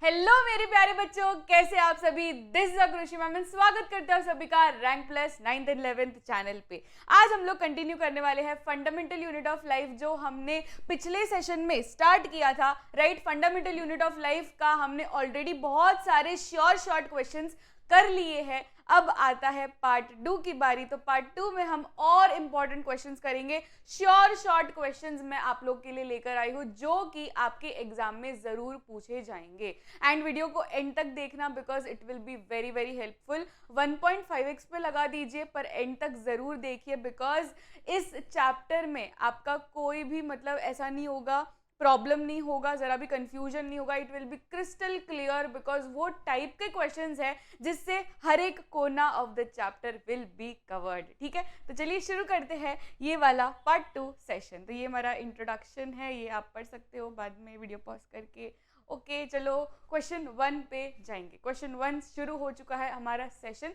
Hello मेरे प्यारे बच्चों, कैसे आप सभी। दिस इज अक्रुषि मैम, स्वागत करते हैं सभी का rank plus 9th and 11th channel पे। आज हम लोग कंटिन्यू करने वाले हैं फंडामेंटल यूनिट ऑफ लाइफ, जो हमने पिछले सेशन में स्टार्ट किया था। Right, fundamental unit of life का हमने ऑलरेडी बहुत सारे शॉर्ट क्वेश्चंस कर लिए हैं। अब आता है पार्ट 2 की बारी। तो पार्ट 2 में हम और इंपॉर्टेंट क्वेश्चंस करेंगे। शॉर्ट क्वेश्चंस मैं आप लोग के लिए लेकर आई हूं, जो कि आपके एग्जाम में जरूर पूछे जाएंगे। एंड वीडियो को एंड तक देखना, because it will be very very helpful. 1.5x पे लगा दीजिए, पर एंड तक जरूर देखिए, बिकॉज इस चैप्टर में आपका कोई भी मतलब ऐसा नहीं होगा, प्रॉब्लम नहीं होगा, जरा भी कंफ्यूजन नहीं होगा। It will be crystal clear, because वो टाइप के क्वेश्चंस हैं जिससे हर एक कोना of the chapter will be covered. ठीक है, तो चलिए शुरू करते हैं ये वाला पार्ट 2 सेशन। तो ये हमारा इंट्रोडक्शन है, ये आप पढ़ सकते हो बाद में वीडियो पॉज करके। ओके, चलो क्वेश्चन 1 पे जाएंगे। क्वेश्चन 1 शुरू हो चुका है हमारा session.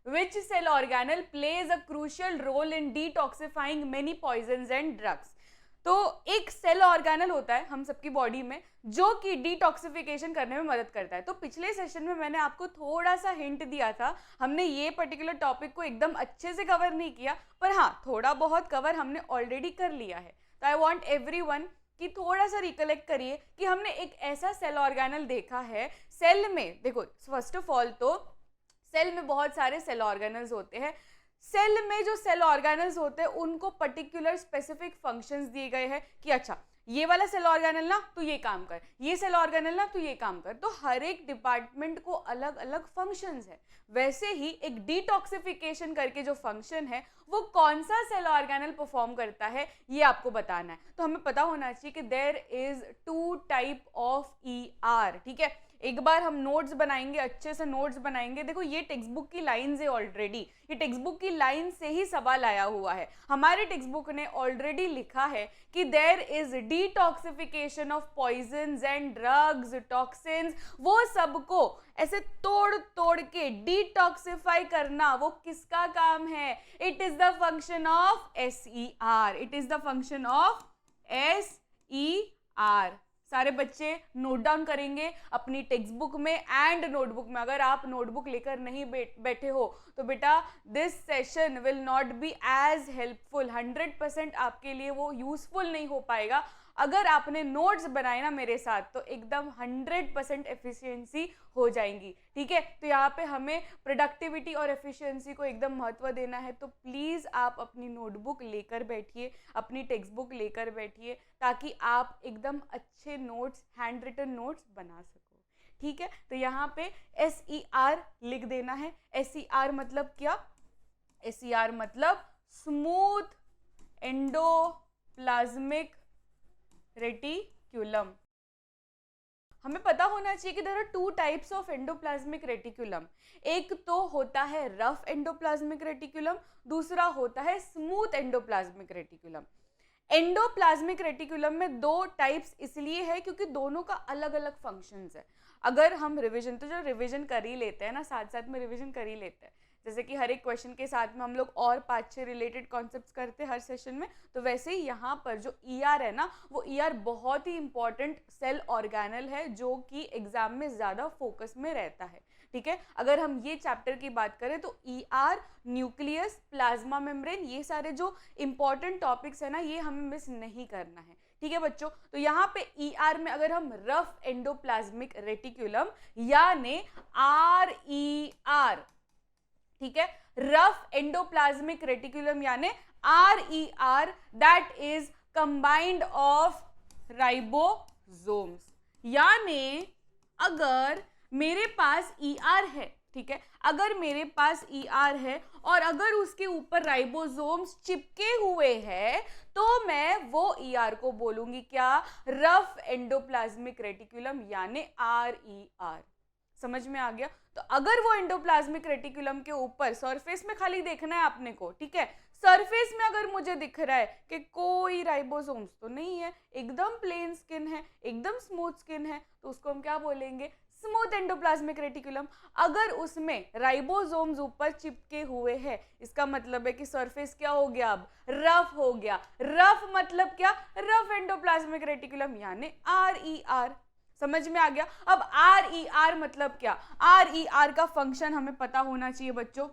Which cell organelle plays a crucial role in detoxifying many poisons and drugs? तो एक सेल ऑर्गेनल होता है हम सबकी बॉडी में, जो कि डिटॉक्सिफिकेशन करने में मदद करता है। तो पिछले सेशन में मैंने आपको थोड़ा सा हिंट दिया था। हमने ये पर्टिकुलर टॉपिक को एकदम अच्छे से कवर नहीं किया, पर हाँ थोड़ा बहुत कवर हमने ऑलरेडी कर लिया है। तो आई वांट एवरीवन कि थोड़ा सा रिकलेक्ट करिए कि हमने एक ऐसा सेल ऑर्गेनल देखा है। सेल में देखो, फर्स्ट ऑफ ऑल तो सेल में बहुत सारे सेल ऑर्गेनल्स होते हैं। सेल में जो सेल ऑर्गेनल्स होते हैं उनको पर्टिकुलर स्पेसिफिक फंक्शंस दिए गए हैं कि अच्छा ये वाला सेल ऑर्गेनल ना तू ये काम कर, ये सेल ऑर्गेनल ना तू ये काम कर। तो हर एक डिपार्टमेंट को अलग अलग फंक्शंस है। वैसे ही एक डिटॉक्सिफिकेशन करके जो फंक्शन है वो कौन सा सेल ऑर्गेनल परफॉर्म करता है, ये आपको बताना है। तो हमें पता होना चाहिए कि there is 2 type of ER। ठीक है, एक बार हम नोट्स बनाएंगे, अच्छे से नोट्स बनाएंगे। देखो ये टेक्स्ट बुक की लाइंस है ऑलरेडी, ये टेक्स्ट बुक की लाइन से ही सवाल आया हुआ है। हमारे टेक्स्ट बुक ने ऑलरेडी लिखा है कि there is detoxification of poisons and drugs, toxins, वो सबको ऐसे तोड़ तोड़ के डिटॉक्सिफाई करना वो किसका काम है? It is the function of SER। It is the function of SER। सारे बच्चे नोट डाउन करेंगे अपनी टेक्स्ट बुक में एंड नोटबुक में। अगर आप नोटबुक लेकर नहीं बैठे हो तो बेटा this session will not be as helpful. 100% आपके लिए वो यूजफुल नहीं हो पाएगा। अगर आपने नोट्स बनाए ना मेरे साथ तो एकदम 100% एफिशिएंसी हो जाएंगी। ठीक है, तो यहाँ पे हमें प्रोडक्टिविटी और एफिशिएंसी को एकदम महत्व देना है। तो प्लीज़ आप अपनी नोटबुक लेकर बैठिए, अपनी टेक्स्ट बुक लेकर बैठिए, ताकि आप एकदम अच्छे नोट्स, हैंड रिटन नोट्स बना सको। ठीक है, तो यहाँ पे SER लिख देना है। SER मतलब क्या? SER मतलब स्मूथ एंडोप्लाज्मिक रेटिक्यूलम। हमें पता होना चाहिए कि there are 2 types of endoplasmic reticulum. एक तो होता है रफ एंडोप्लाज्मिक रेटिक्यूलम, दूसरा होता है smooth endoplasmic reticulum. Endoplasmic reticulum में 2 टाइप्स इसलिए है क्योंकि दोनों का अलग अलग फंक्शंस है। अगर हम रिवीजन, तो जो रिवीजन कर ही लेते हैं ना, साथ साथ में रिवीजन कर ही लेते हैं, जैसे कि हर एक क्वेश्चन के साथ में हम लोग और 5-6 रिलेटेड कॉन्सेप्ट्स करते हैं हर सेशन में, तो वैसे ही यहाँ पर जो ER है ना, वो ER बहुत ही इंपॉर्टेंट सेल ऑर्गेनल है, जो कि एग्जाम में ज़्यादा फोकस में रहता है। ठीक है, अगर हम ये चैप्टर की बात करें तो ER, न्यूक्लियस, प्लाज्मा मेम्ब्रेन, ये सारे जो इंपॉर्टेंट टॉपिक्स है ना, ये हमें मिस नहीं करना है। ठीक है बच्चों, तो यहाँ पे ER में अगर हम रफ एंडोप्लाज्मिक रेटिक्यूलम यानी RER, ठीक है, रफ एंडोप्लाज्मिक रेटिक्यूलम यानी RER, that is combined of ribosomes. यानी अगर मेरे पास ER है, ठीक है, अगर मेरे पास ER है और अगर उसके ऊपर राइबोसोम्स चिपके हुए हैं, तो मैं वो ER को बोलूंगी क्या? रफ एंडोप्लाज्मिक रेटिक्यूलम यानी RER। समझ में आ गया? तो अगर वो एंडोप्लाज्मिक रेटिक्यूलम के ऊपर सरफेस में खाली देखना है आपने को, ठीक है, सरफेस में अगर मुझे दिख रहा है कि कोई राइबोसोम्स तो नहीं है, एकदम प्लेन स्किन है, एकदम स्मूथ स्किन है, तो उसको हम क्या बोलेंगे? Smooth endoplasmic reticulum. अगर उसमें राइबोसोम्स ऊपर चिपके हुए हैं, इसका मतलब है कि सरफेस क्या हो गया? अब रफ हो गया। रफ मतलब क्या? रफ एंडोप्लाज्मिक रेटिक्यूलम यानी RER। समझ में आ गया। अब आर ई आर मतलब क्या, आर ई आर का फंक्शन हमें पता होना चाहिए बच्चों,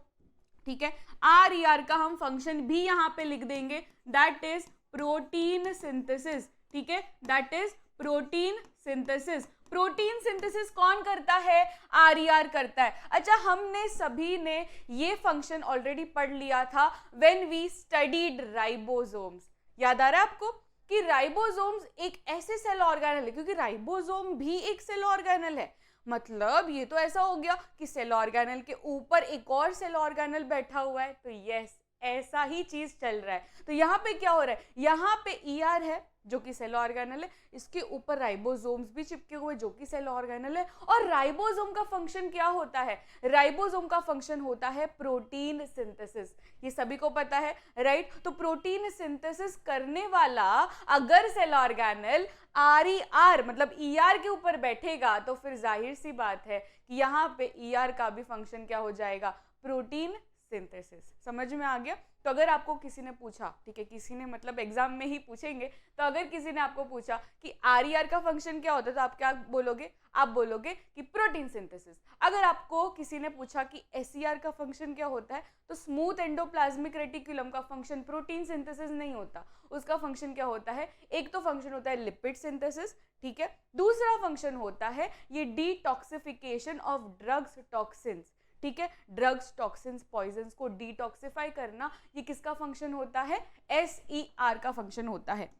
ठीक है। आर ई आर का हम फंक्शन भी यहां पे लिख देंगे, दैट इज प्रोटीन सिंथेसिस, ठीक है, that is protein synthesis. Protein synthesis कौन करता है, आर ई आर करता है। अच्छा, हमने सभी ने ये फंक्शन ऑलरेडी पढ़ लिया था व्हेन वी स्टडीड राइबोसोम्स। याद आ रहा है आपको कि राइबोसोम्स एक ऐसे सेल ऑर्गेनल है, क्योंकि राइबोसोम भी एक सेल ऑर्गेनल है, मतलब ये तो ऐसा हो गया कि सेल ऑर्गेनल के ऊपर एक और सेल ऑर्गेनल बैठा हुआ है, तो यस ऐसा ही चीज चल रहा है। तो यहाँ पे क्या हो रहा है, यहाँ पे ER है जो कि सेल ऑर्गेनल है, इसके ऊपर राइबोसोम्स भी चिपके हुए जो कि सेल ऑर्गेनल है। और राइबोसोम का फंक्शन क्या होता है, राइबोसोम का फंक्शन होता है प्रोटीन सिंथेसिस, ये सभी को पता है, राइट। तो प्रोटीन सिंथेसिस करने वाला अगर सेल ऑर्गेनल RER मतलब ER के ऊपर बैठेगा, तो फिर जाहिर सी बात है कि यहाँ पे ER का भी फंक्शन क्या हो जाएगा, प्रोटीन सिंथेसिस। समझ में आ गया। तो अगर आपको किसी ने पूछा, ठीक है, किसी ने मतलब एग्जाम में ही पूछेंगे, तो अगर किसी ने आपको पूछा कि RER का फंक्शन क्या होता है, तो आप क्या बोलोगे, आप बोलोगे कि प्रोटीन सिंथेसिस। अगर आपको किसी ने पूछा कि SER का फंक्शन क्या होता है, तो स्मूथ एंडोप्लाज्मिक रेटिकुलम का फंक्शन प्रोटीन सिंथेसिस नहीं होता, उसका फंक्शन क्या होता है, एक तो फंक्शन होता है लिपिड सिंथेसिस, ठीक है, दूसरा फंक्शन होता है ये डिटॉक्सिफिकेशन ऑफ ड्रग्स टॉक्सिन्स, ठीक है, ड्रग्स टॉक्सिन्स पॉइजन्स को डिटॉक्सिफाई करना, ये किसका फंक्शन होता है, SER का फंक्शन होता है।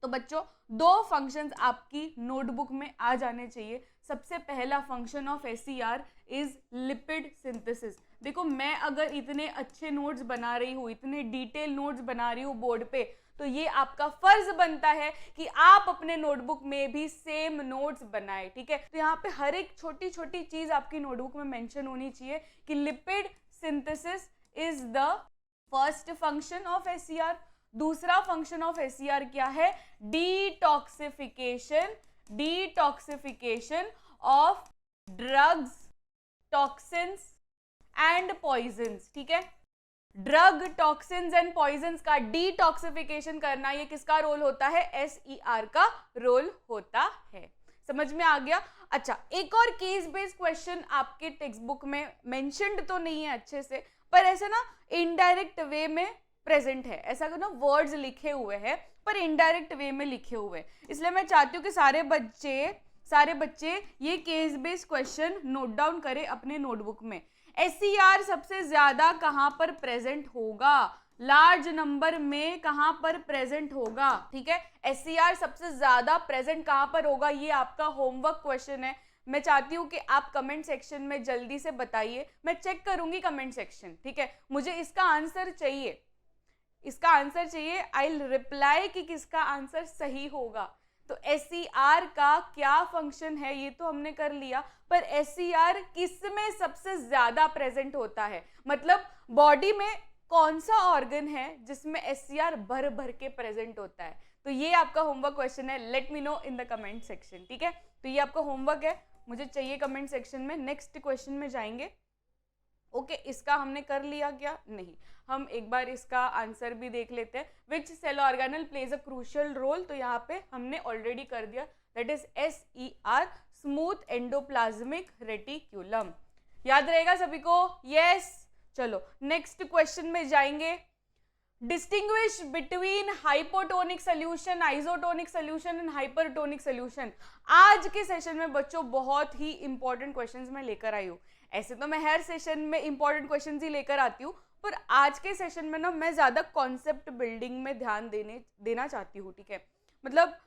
तो बच्चों दो फंक्शंस आपकी नोटबुक में आ जाने चाहिए। सबसे पहला function of SER is lipid synthesis. देखो मैं अगर इतने अच्छे नोट्स बना रही हूँ, इतने डिटेल नोट्स बना रही हूँ बोर्ड पे, तो ये आपका फर्ज बनता है कि आप अपने नोटबुक में भी सेम नोट्स बनाएं, ठीक है। तो यहाँ पे हर एक छोटी छोटी चीज आपकी नोटबुक में मेंशन होनी चाहिए कि lipid synthesis is the first function of SER। दूसरा फंक्शन ऑफ SER क्या है, detoxification, detoxification of drugs toxins and poisons, ठीक है। ड्रग टॉक्सिन्स एंड पॉइजन्स का डिटॉक्सिफिकेशन करना, ये किसका रोल होता है, SER का रोल होता है। समझ में आ गया। अच्छा, एक और केस बेस्ड क्वेश्चन आपके टेक्स्ट बुक में मेंशन्ड तो नहीं है अच्छे से, पर ऐसे ना इनडायरेक्ट वे में प्रेजेंट है, ऐसा ना वर्ड्स लिखे हुए हैं पर इनडायरेक्ट वे में लिखे हुए, इसलिए मैं चाहती हूँ कि सारे बच्चे ये case based question note down करें अपने नोटबुक में। SER सबसे ज्यादा कहां पर प्रेजेंट होगा, लार्ज नंबर में कहां पर प्रेजेंट होगा, ठीक है। SER सबसे ज्यादा प्रेजेंट कहां पर होगा, ये आपका होमवर्क क्वेश्चन है। मैं चाहती हूँ कि आप कमेंट सेक्शन में जल्दी से बताइए, मैं चेक करूंगी कमेंट सेक्शन, ठीक है, मुझे इसका आंसर चाहिए, इसका आंसर चाहिए। आई विल रिप्लाई कि किसका आंसर सही होगा। तो SER का क्या फंक्शन है ये तो हमने कर लिया, पर SER किस में सबसे ज्यादा प्रेजेंट होता है, मतलब बॉडी में कौन सा ऑर्गन है जिसमें SER भर भर के प्रेजेंट होता है। तो ये आपका होमवर्क क्वेश्चन है, let me know in the comment section, ठीक है। तो ये आपका होमवर्क है, मुझे चाहिए कमेंट सेक्शन में। नेक्स्ट क्वेश्चन में जाएंगे। ओके, इसका हमने कर लिया क्या, नहीं, हम एक बार इसका आंसर भी देख लेते हैं। Which cell organelle plays a crucial role, तो यहाँ पे हमने ऑलरेडी कर दिया, that is SER, smooth endoplasmic reticulum. याद रहेगा सभी को, यस। चलो नेक्स्ट क्वेश्चन में जाएंगे। Distinguish between hypotonic solution, isotonic solution and hypertonic solution. आज के सेशन में बच्चों बहुत ही इंपॉर्टेंट क्वेश्चंस मैं लेकर आई हूँ। ऐसे तो मैं हर सेशन में इंपॉर्टेंट क्वेश्चंस ही लेकर आती हूँ, पर आज के सेशन में ना मैं ज्यादा कॉन्सेप्ट बिल्डिंग में ध्यान देना चाहती हूँ, ठीक है। मतलब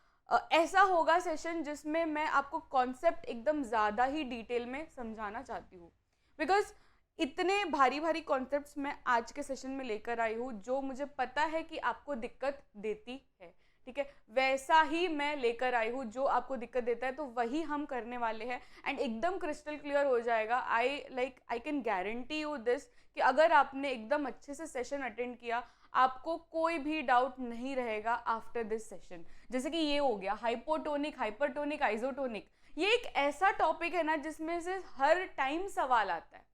ऐसा होगा सेशन जिसमें मैं आपको कॉन्सेप्ट एकदम ज्यादा ही डिटेल में समझाना चाहती हूँ, बिकॉज इतने भारी भारी कॉन्सेप्ट्स मैं आज के सेशन में लेकर आई हूँ जो मुझे पता है कि आपको दिक्कत देती है, ठीक है। वैसा ही मैं लेकर आई हूँ, जो आपको दिक्कत देता है तो वही हम करने वाले हैं, एंड एकदम क्रिस्टल क्लियर हो जाएगा। I can guarantee you this कि अगर आपने एकदम अच्छे से सेशन अटेंड किया, आपको कोई भी डाउट नहीं रहेगा आफ्टर दिस सेशन। जैसे कि ये हो गया हाइपोटोनिक, हाइपरटोनिक, आइसोटोनिक, ये एक ऐसा टॉपिक है ना जिसमें से हर टाइम सवाल आता है,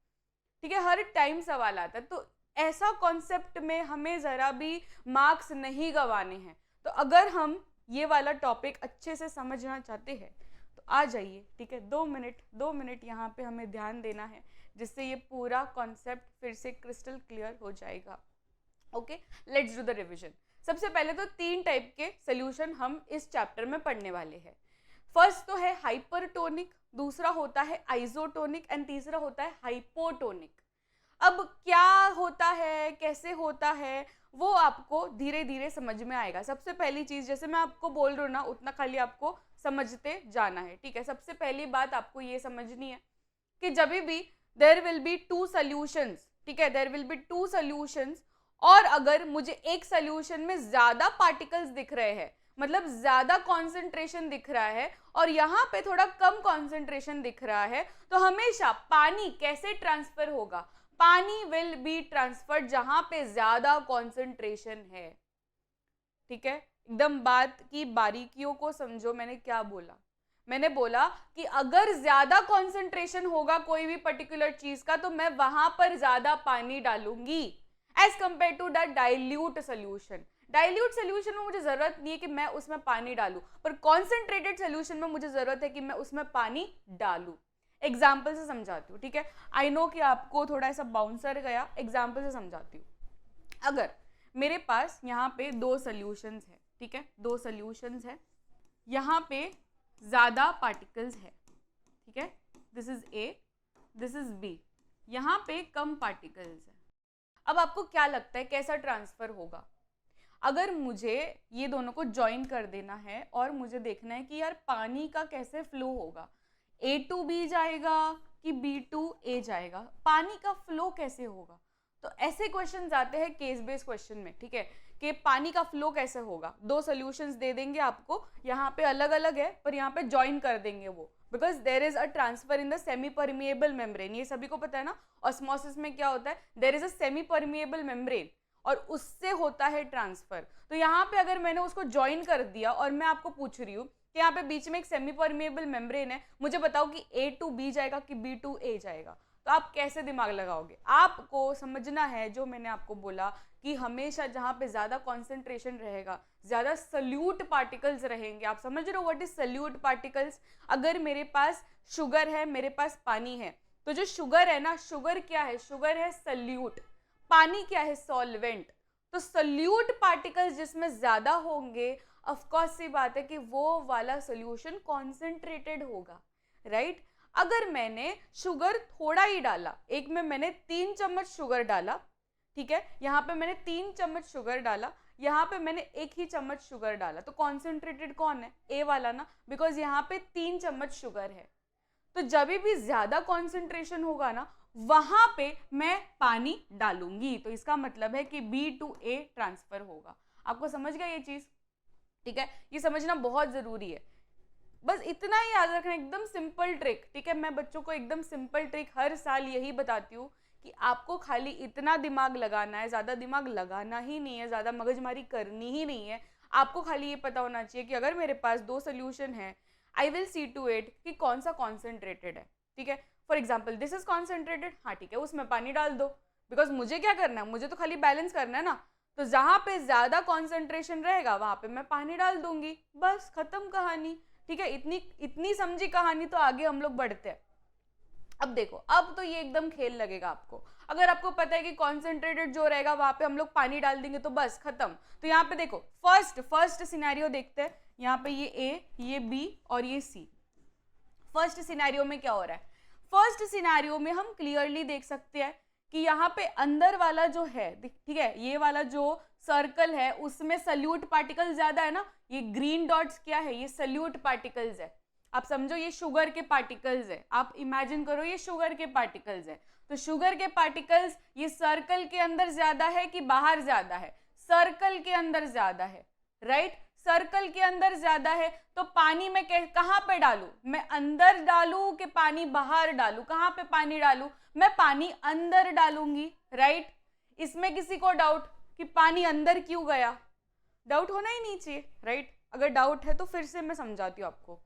ठीक है, हर टाइम सवाल आता है। तो ऐसा कॉन्सेप्ट में हमें जरा भी मार्क्स नहीं गंवाने हैं। तो अगर हम ये वाला टॉपिक अच्छे से समझना चाहते हैं, तो तो आ जाइए, ठीक है, 2 मिनट यहाँ पे हमें ध्यान देना है, जिससे ये पूरा कॉन्सेप्ट फिर से क्रिस्टल क्लियर हो जाएगा। Okay, let's do the revision. सबसे पहले तो 3 टाइप के सोल्यूशन हम इस चैप्टर में पढ़ने वाले हैं। फर्स्ट तो है हाइपरटोनिक, दूसरा होता है आइसोटोनिक एंड तीसरा होता है हाइपोटोनिक। अब क्या होता है, कैसे होता है, वो आपको धीरे धीरे समझ में आएगा। सबसे पहली चीज, जैसे मैं आपको बोल रही हूँ ना, उतना खाली आपको समझते जाना है, ठीक है। सबसे पहली बात आपको ये समझनी है कि जब भी देयर विल बी 2 सॉल्यूशंस, ठीक है, देयर विल बी 2 सॉल्यूशंस, और अगर मुझे एक सॉल्यूशन में ज्यादा पार्टिकल्स दिख रहे हैं, मतलब ज्यादा कॉन्सेंट्रेशन दिख रहा है और यहाँ पे थोड़ा कम कॉन्सेंट्रेशन दिख रहा है, तो हमेशा पानी कैसे ट्रांसफर होगा? पानी विल बी ट्रांसफर्ड जहां पे ज्यादा कॉन्सेंट्रेशन है, ठीक है। एकदम बात की बारीकियों को समझो, मैंने क्या बोला। मैंने बोला कि अगर ज्यादा कॉन्सेंट्रेशन होगा कोई भी पर्टिकुलर चीज का, तो मैं वहां पर ज्यादा पानी डालूंगी as compare to the dilute solution. Dilute solution में मुझे जरूरत नहीं है कि मैं उसमें पानी डालूं, पर कॉन्सेंट्रेटेड सोल्यूशन में मुझे जरूरत है कि मैं उसमें पानी डालूं। एग्जाम्पल से समझाती हूँ, ठीक है। आई नो कि आपको थोड़ा ऐसा बाउंसर गया, एग्जाम्पल से समझाती हूँ। अगर मेरे पास यहाँ पे 2 सॉल्यूशंस है, ठीक है, 2 सॉल्यूशंस है, यहाँ पे ज्यादा पार्टिकल्स है, ठीक है, this is A, this is B, यहाँ पे कम पार्टिकल्स है। अब आपको क्या लगता है कैसा ट्रांसफर होगा? अगर मुझे ये दोनों को ज्वाइन कर देना है और मुझे देखना है कि यार पानी का कैसे फ्लो होगा, A to B जाएगा कि B to A जाएगा, पानी का फ्लो कैसे होगा? तो ऐसे क्वेश्चंस आते हैं केस बेस्ड क्वेश्चन में, ठीक है, कि पानी का फ्लो कैसे होगा। 2 सॉल्यूशंस दे देंगे आपको, यहाँ पे अलग अलग है पर यहाँ पे ज्वाइन कर देंगे वो, because there is a transfer in the semi permeable membrane. ये सभी को पता है ना, ऑस्मोसिस में क्या होता है, there is a semi permeable membrane और उससे होता है ट्रांसफर। तो यहाँ पे अगर मैंने उसको ज्वाइन कर दिया और मैं आपको पूछ रही हूँ कि यहाँ पे बीच में एक सेमी परमिएबल मेम्ब्रेन है, मुझे बताओ कि A to B जाएगा कि B to A जाएगा, तो आप कैसे दिमाग लगाओगे? आपको समझना है जो मैंने आपको बोला कि हमेशा जहाँ पे ज्यादा कॉन्सेंट्रेशन रहेगा, ज्यादा सल्यूट पार्टिकल्स रहेंगे। आप समझ रहे हो व्हाट इज सल्यूट पार्टिकल्स? अगर मेरे पास शुगर है, मेरे पास पानी है, तो जो शुगर है ना, शुगर क्या है? शुगर है सल्यूट, पानी क्या है? सॉल्वेंट। तो सल्यूट पार्टिकल्स जिसमें ज्यादा होंगे, ऑफ कोर्स सी बात है कि वो वाला सॉल्यूशन कॉन्सेंट्रेटेड होगा, राइट। अगर मैंने शुगर थोड़ा ही डाला, एक में मैंने 3 चम्मच शुगर डाला, ठीक है, यहाँ पे मैंने 3 चम्मच शुगर डाला, यहाँ पे मैंने 1 ही चम्मच शुगर डाला, तो कॉन्सेंट्रेटेड कौन है? ए वाला ना, बिकॉज यहाँ पे 3 चम्मच शुगर है। तो जब भी ज्यादा कॉन्सेंट्रेशन होगा ना, वहां पे मैं पानी डालूंगी, तो इसका मतलब है कि B to A ट्रांसफर होगा। आपको समझ गया ये चीज? ठीक है, ये समझना बहुत जरूरी है। बस इतना ही याद रखना, एकदम सिंपल ट्रिक, ठीक है। मैं बच्चों को एकदम सिंपल ट्रिक हर साल यही बताती हूँ कि आपको खाली इतना दिमाग लगाना है, ज्यादा दिमाग लगाना ही नहीं है, ज्यादा मगजमारी करनी ही नहीं है। आपको खाली ये पता होना चाहिए कि अगर मेरे पास 2 सोल्यूशन है, I will see to it कि कौन सा कॉन्सेंट्रेटेड है, ठीक है। For example this is concentrated, हाँ ठीक है, उसमें पानी डाल दो, बिकॉज मुझे क्या करना है, मुझे तो खाली बैलेंस करना है ना। तो जहां पे ज्यादा कॉन्सेंट्रेशन रहेगा वहां पे मैं पानी डाल दूंगी, बस खत्म कहानी, ठीक है। इतनी समझी कहानी, तो आगे हम लोग बढ़ते हैं। अब देखो, अब तो ये एकदम खेल लगेगा आपको। अगर आपको पता है कि कॉन्सेंट्रेटेड जो रहेगा वहां पे हम लोग पानी डाल देंगे तो बस खत्म। तो यहाँ पे देखो, फर्स्ट सिनेरियो देखते हैं। यहाँ पे ये A, ये B और ये C। फर्स्ट सिनेरियो में क्या हो रहा है? फर्स्ट सिनेरियो में हम क्लियरली देख सकते हैं कि यहाँ पे अंदर वाला जो है, ठीक है, ये वाला जो सर्कल है उसमें सल्यूट पार्टिकल ज्यादा है ना। ये ग्रीन डॉट्स क्या है? ये सल्यूट पार्टिकल्स है। आप समझो ये शुगर के पार्टिकल्स है, आप इमेजिन करो ये शुगर के पार्टिकल्स है। तो शुगर के पार्टिकल्स ये सर्कल के अंदर ज्यादा है कि बाहर ज्यादा है? सर्कल के अंदर ज्यादा है, राइट। सर्कल के अंदर ज्यादा है, तो पानी में कहाँ पे डालू? मैं अंदर डालू कि पानी बाहर डालू? कहाँ पे पानी डालू? मैं पानी अंदर डालूंगी, राइट। इसमें किसी को डाउट कि पानी अंदर क्यों गया? डाउट होना ही नहीं चाहिए, राइट। अगर डाउट है तो फिर से मैं समझाती हूँ आपको।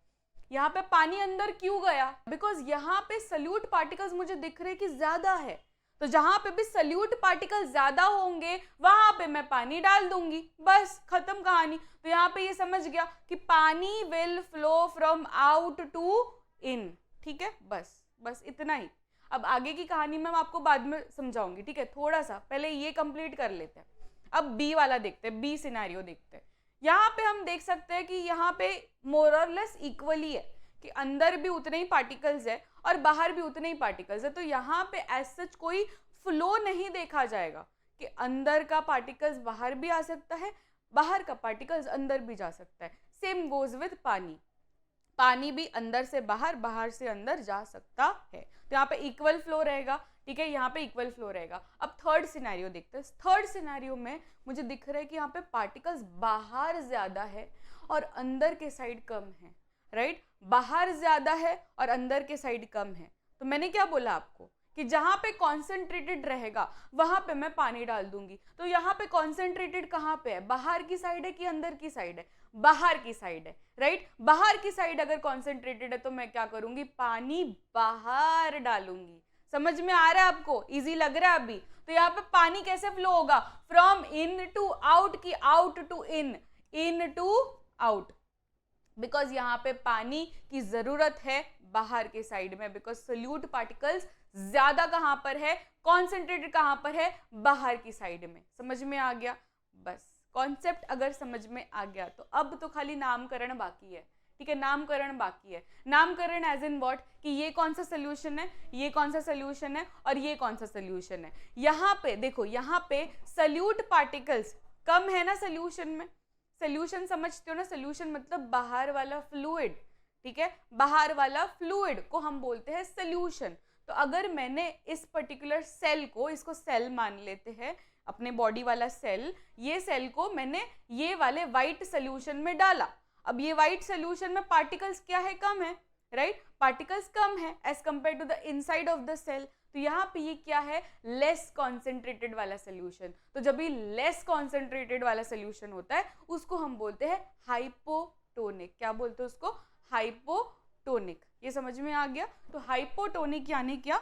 यहाँ पे पानी अंदर क्यों गया? बिकॉज यहाँ पे सल्यूट पार्टिकल्स मुझे दिख रहे कि ज्यादा है, तो जहां पे भी सल्यूट पार्टिकल ज्यादा होंगे वहां पे मैं पानी डाल दूंगी, बस खत्म कहानी। तो यहाँ पे ये समझ गया कि पानी will flow from out to in, ठीक है, बस इतना ही। अब आगे की कहानी मैं आपको बाद में समझाऊंगी, ठीक है, थोड़ा सा पहले ये कंप्लीट कर लेते हैं। अब बी वाला देखते हैं, बी सिनेरियो देखते हैं। यहाँ पे हम देख सकते हैं कि यहाँ पे मोर और लेस इक्वली है, कि अंदर भी उतने ही पार्टिकल्स है और बाहर भी उतने ही पार्टिकल्स है। तो यहाँ पे एज सच कोई फ्लो नहीं देखा जाएगा कि अंदर का पार्टिकल्स बाहर भी आ सकता है, बाहर का पार्टिकल्स अंदर भी जा सकता है। सेम गोज विद पानी, पानी भी अंदर से बाहर, बाहर से अंदर जा सकता है। तो यहाँ पे इक्वल फ्लो रहेगा, ठीक है, यहाँ पे इक्वल फ्लो रहेगा। अब थर्ड सिनेरियो देखते हैं। थर्ड सिनेरियो में मुझे दिख रहा है कि यहाँ पे पार्टिकल्स बाहर ज्यादा है और अंदर के साइड कम है, राइट, बाहर ज्यादा है और अंदर के साइड कम है। तो मैंने क्या बोला आपको कि जहां पे कॉन्सेंट्रेटेड रहेगा वहां पे मैं पानी डाल दूंगी। तो यहाँ पे कॉन्सेंट्रेटेड कहाँ पे है, बाहर की साइड है कि अंदर की साइड है, बाहर की साइड है, राइट। बाहर की साइड अगर कॉन्सेंट्रेटेड है तो मैं क्या करूंगी, पानी बाहर डालूंगी। समझ में आ रहा है आपको, इजी लग रहा है अभी। तो यहाँ पे पानी कैसे फ्लो होगा, फ्रॉम इन टू आउट की out to in, in to out, because यहाँ पे पानी की जरूरत है बाहर के साइड में, बिकॉज सोल्यूट पार्टिकल्स ज्यादा कहां पर है, कॉन्सेंट्रेटेड कहां पर है, बाहर की साइड में। समझ में आ गया, बस कॉन्सेप्ट अगर समझ में आ गया तो अब तो खाली नामकरण बाकी है, ठीक है, नामकरण बाकी है। नामकरण एज इन व्हाट, कि ये कौन सा सोल्यूशन है, ये कौन सा सोल्यूशन है और ये कौन सा सोल्यूशन है। यहाँ पे देखो, यहाँ पे सोल्यूट पार्टिकल्स कम है ना सोल्यूशन में, सोल्यूशन समझते हो ना, सोल्यूशन मतलब बाहर वाला फ्लूइड, ठीक है, बाहर वाला फ्लूइड को हम बोलते हैं सोल्यूशन। तो अगर मैंने इस पर्टिकुलर सेल को, इसको सेल मान लेते हैं, अपने बॉडी वाला सेल, ये सेल को मैंने ये वाले वाइट सोल्यूशन में डाला। अब ये वाइट सोल्यूशन में पार्टिकल्स क्या है, कम है, राइट, पार्टिकल्स कम है as compare to the inside of the cell. तो यहाँ पे ये क्या है, लेस कॉन्सेंट्रेटेड वाला सोल्यूशन। तो जब भी लेस कॉन्सेंट्रेटेड वाला सोल्यूशन होता है उसको हम बोलते हैं हाइपोटोनिक। क्या बोलते हैं उसको, हाइपोटोनिक। ये समझ में आ गया। तो हाइपोटोनिक यानी क्या,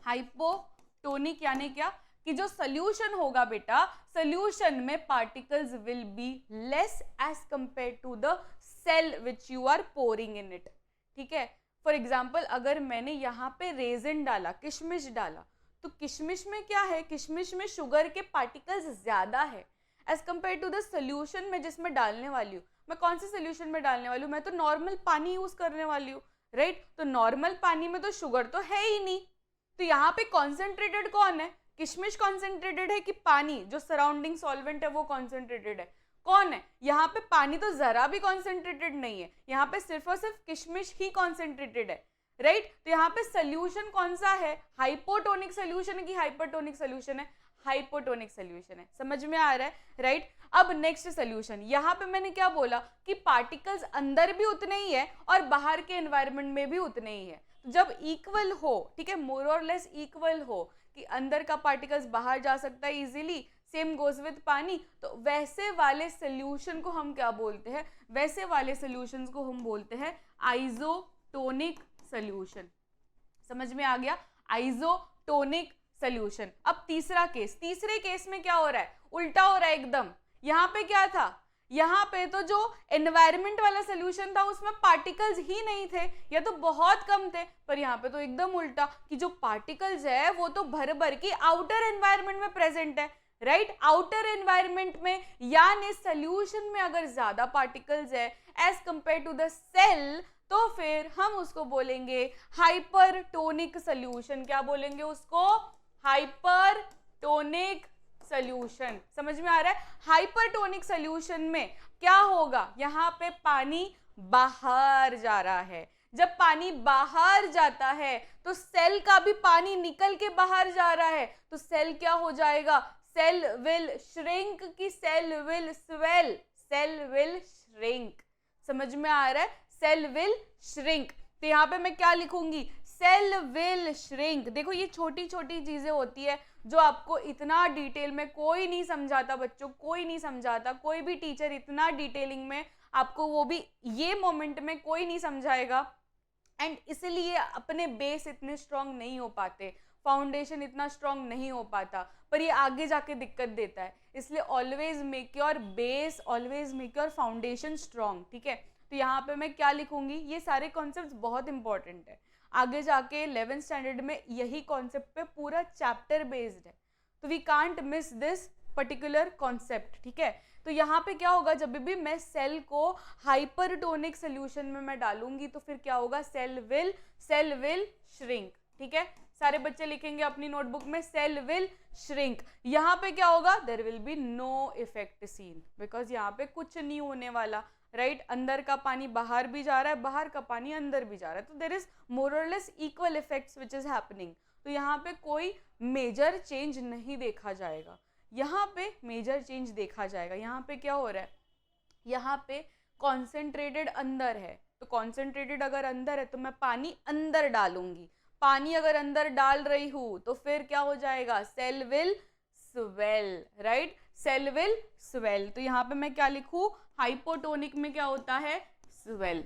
हाइपोटोनिक यानी क्या, कि जो सोल्यूशन होगा बेटा, सोल्यूशन में particles will be less as compare to the cell which you are pouring in it, ठीक है। फॉर एग्जाम्पल अगर मैंने यहाँ पे रेजिन डाला, किशमिश डाला, तो किशमिश में क्या है, किशमिश में शुगर के पार्टिकल्स ज्यादा है as compare to the solution में जिसमें डालने वाली हूँ। मैं कौन से सोल्यूशन में डालने वाली हूँ, मैं तो नॉर्मल पानी यूज करने वाली हूँ, राइट। तो नॉर्मल पानी में तो शुगर तो है ही नहीं। तो यहाँ पे कॉन्सेंट्रेटेड कौन है, किशमिश कॉन्सेंट्रेटेड है कि पानी, जो सराउंडिंग सॉल्वेंट है वो कॉन्सेंट्रेटेड है, कौन है, यहाँ पे पानी तो जरा भी कॉन्सेंट्रेटेड नहीं है, यहाँ पे सिर्फ और सिर्फ किशमिश ही कॉन्सेंट्रेटेड है, राइट। तो यहाँ पे सोल्यूशन कौन सा है, हाइपोटोनिक सोल्यूशन है कि हाइपरटोनिक सोल्यूशन है, हाइपोटोनिक सोल्यूशन है। समझ में आ रहा है, राइट। अब नेक्स्ट सोल्यूशन, यहाँ पे मैंने क्या बोला कि पार्टिकल्स अंदर भी उतने ही है और बाहर के एनवायरनमेंट में भी उतने ही है। जब इक्वल हो, ठीक है, मोर और लेस इक्वल हो, कि अंदर का पार्टिकल्स बाहर जा सकता है इजीली, सेम गोज विद पानी, तो वैसे वाले सोल्यूशन को हम क्या बोलते हैं, वैसे वाले सोल्यूशंस को हम बोलते हैं आइसोटोनिक सोल्यूशन। समझ में आ गया, आइसोटोनिक सोल्यूशन। अब तीसरा केस, तीसरे केस में क्या हो रहा है, उल्टा हो रहा है एकदम। यहाँ पे क्या था, यहाँ पे तो जो एनवायरनमेंट वाला सोल्यूशन था उसमें पार्टिकल्स ही नहीं थे या तो बहुत कम थे, पर यहाँ पे तो एकदम उल्टा, कि जो पार्टिकल्स है वो तो भर भर की आउटर एनवायरनमेंट में प्रेजेंट है, राइट। आउटर एनवायरनमेंट में यानी सोल्यूशन में अगर ज्यादा पार्टिकल्स है as compare to the cell, तो फिर हम उसको बोलेंगे हाइपरटोनिक सोल्यूशन। क्या बोलेंगे उसको, हाइपरटोनिक सोल्यूशन। समझ में आ रहा है, हाइपरटोनिक सोल्यूशन में क्या होगा, यहाँ पे पानी बाहर जा रहा है। जब पानी बाहर जाता है तो सेल का भी पानी निकल के बाहर जा रहा है, तो सेल क्या हो जाएगा, सेल विल श्रिंक की cell will swell, cell will shrink. समझ में आ रहा है, सेल विल श्रिंक। तो यहाँ पे मैं क्या लिखूंगी, सेल विल श्रिंक। देखो ये छोटी छोटी चीजें होती है जो आपको इतना डिटेल में कोई नहीं समझाता बच्चों, कोई नहीं समझाता, कोई भी टीचर इतना डिटेलिंग में आपको वो भी ये मोमेंट में कोई नहीं समझाएगा, एंड इसलिए अपने बेस इतने स्ट्रांग नहीं हो पाते। फाउंडेशन इतना स्ट्रॉन्ग नहीं हो पाता, पर ये आगे जाके दिक्कत देता है। इसलिए always make your base, always make your foundation strong, ठीक है। तो यहाँ पे मैं क्या लिखूंगी, ये सारे कॉन्सेप्ट्स बहुत इंपॉर्टेंट है, आगे जाके 11th स्टैंडर्ड में यही कॉन्सेप्ट पे पूरा चैप्टर बेस्ड है, तो we can't miss this particular concept, ठीक है। तो यहाँ पे क्या होगा, जब भी मैं सेल को हाइपरटोनिक सोल्यूशन में मैं डालूंगी तो फिर क्या होगा, सेल विल श्रिंक, ठीक है। सारे बच्चे लिखेंगे अपनी नोटबुक में सेल विल श्रिंक। यहाँ पे क्या होगा, there will be no effect seen, because यहाँ पे कुछ नहीं होने वाला, राइट। अंदर का पानी बाहर भी जा रहा है, बाहर का पानी अंदर भी जा रहा है, तो देयर इज मोर और less equal effects which is happening. तो यहाँ पे कोई मेजर चेंज नहीं देखा जाएगा, यहाँ पे मेजर चेंज देखा जाएगा। यहाँ पे क्या हो रहा है, यहाँ पे कॉन्सेंट्रेटेड अंदर है, तो कॉन्सेंट्रेटेड अगर अंदर है तो मैं पानी अंदर डालूंगी, पानी अगर अंदर डाल रही हूं तो फिर क्या हो जाएगा, cell will swell, right, cell will swell. तो यहाँ पे मैं क्या लिखूं, हाइपोटोनिक में क्या होता है, स्वेल।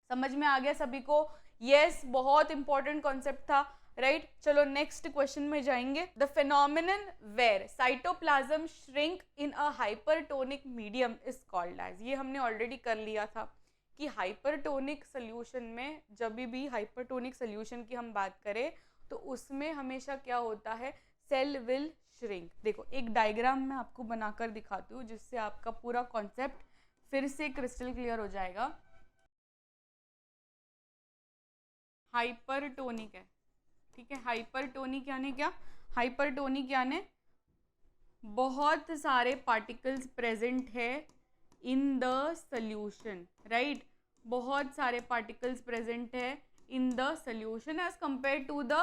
समझ में आ गया सभी को? यस, बहुत इंपॉर्टेंट कॉन्सेप्ट था, राइट। चलो नेक्स्ट क्वेश्चन में जाएंगे। The phenomenon where cytoplasm shrink in a hypertonic medium is called as, ये हमने ऑलरेडी कर लिया था कि हाइपरटोनिक सोल्यूशन में, जब भी हाइपरटोनिक सोल्यूशन की हम बात करें तो उसमें हमेशा क्या होता है, सेल विल श्रिंक। देखो एक डायग्राम मैं आपको बनाकर दिखाती हूँ जिससे आपका पूरा कॉन्सेप्ट फिर से क्रिस्टल क्लियर हो जाएगा। हाइपरटोनिक है, ठीक है। हाइपरटोनिक यानी क्या, हाइपरटोनिक यानी बहुत सारे पार्टिकल्स प्रेजेंट है इन द सोल्यूशन, राइट, बहुत सारे पार्टिकल्स प्रेजेंट है in the solution as compare to the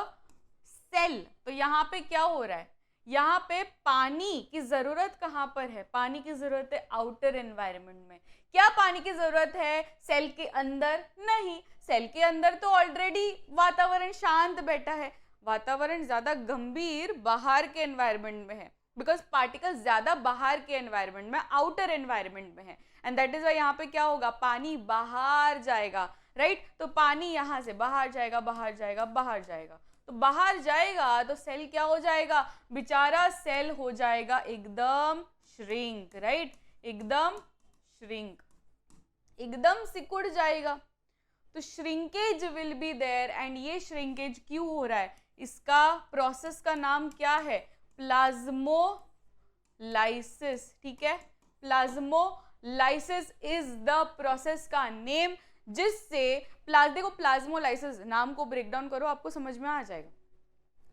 cell. तो यहाँ पे क्या हो रहा है, यहाँ पे पानी की जरूरत कहाँ पर है, पानी की जरूरत है आउटर एनवायरनमेंट में। क्या पानी की जरूरत है सेल के अंदर? नहीं, सेल के अंदर तो ऑलरेडी वातावरण शांत बैठा है, वातावरण ज्यादा गंभीर बाहर के एनवायरनमेंट में है, बिकॉज पार्टिकल्स ज्यादा बाहर के एनवायरनमेंट में, आउटर एनवायरनमेंट में है, एंड दैट इज वाई यहाँ पे क्या होगा, पानी बाहर जाएगा, राइट। तो पानी यहाँ से बाहर जाएगा, बाहर जाएगा, बाहर जाएगा, तो बाहर जाएगा तो सेल क्या हो जाएगा, बेचारा सेल हो जाएगा एकदम श्रिंक, राइट, एकदम श्रिंक, एकदम सिकुड़ जाएगा। तो shrinkage will be there, and ये श्रिंकेज क्यों हो रहा है, इसका प्रोसेस का नाम क्या है, प्लाज्मोलाइसिस, ठीक है। प्लाज्मोलाइसिस इज द प्रोसेस का नेम जिससे देखो प्लाज्मोलाइसिस नाम को ब्रेक डाउन करो, आपको समझ में आ जाएगा।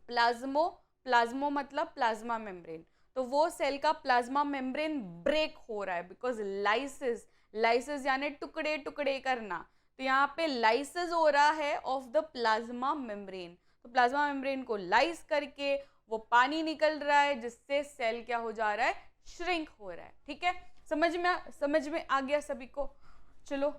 प्लाज्मो मतलब प्लाज्मा मेम्ब्रेन, तो वो सेल का प्लाज्मा मेम्ब्रेन ब्रेक हो रहा है, बिकॉज लाइसिस यानी टुकड़े टुकड़े करना, तो यहाँ पे लाइसिस हो रहा है ऑफ द प्लाज्मा मेम्ब्रेन। तो प्लाज्मा मेम्ब्रेन को लाइस करके वो पानी निकल रहा है जिससे सेल क्या हो जा रहा है, श्रिंक हो रहा है, ठीक है। समझ में आ गया सभी को? चलो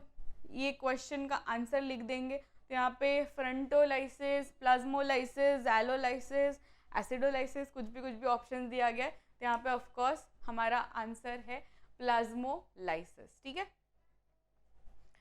ये क्वेश्चन का आंसर लिख देंगे। तो यहाँ पे फ्रंटोलाइसिस, प्लाज्मोलाइसिस, एलोलाइसिस, एसिडोलाइसिस, कुछ भी ऑप्शन दिया गया है, तो यहाँ पे ऑफ कोर्स हमारा आंसर है प्लाज्मोलाइसिस, ठीक है।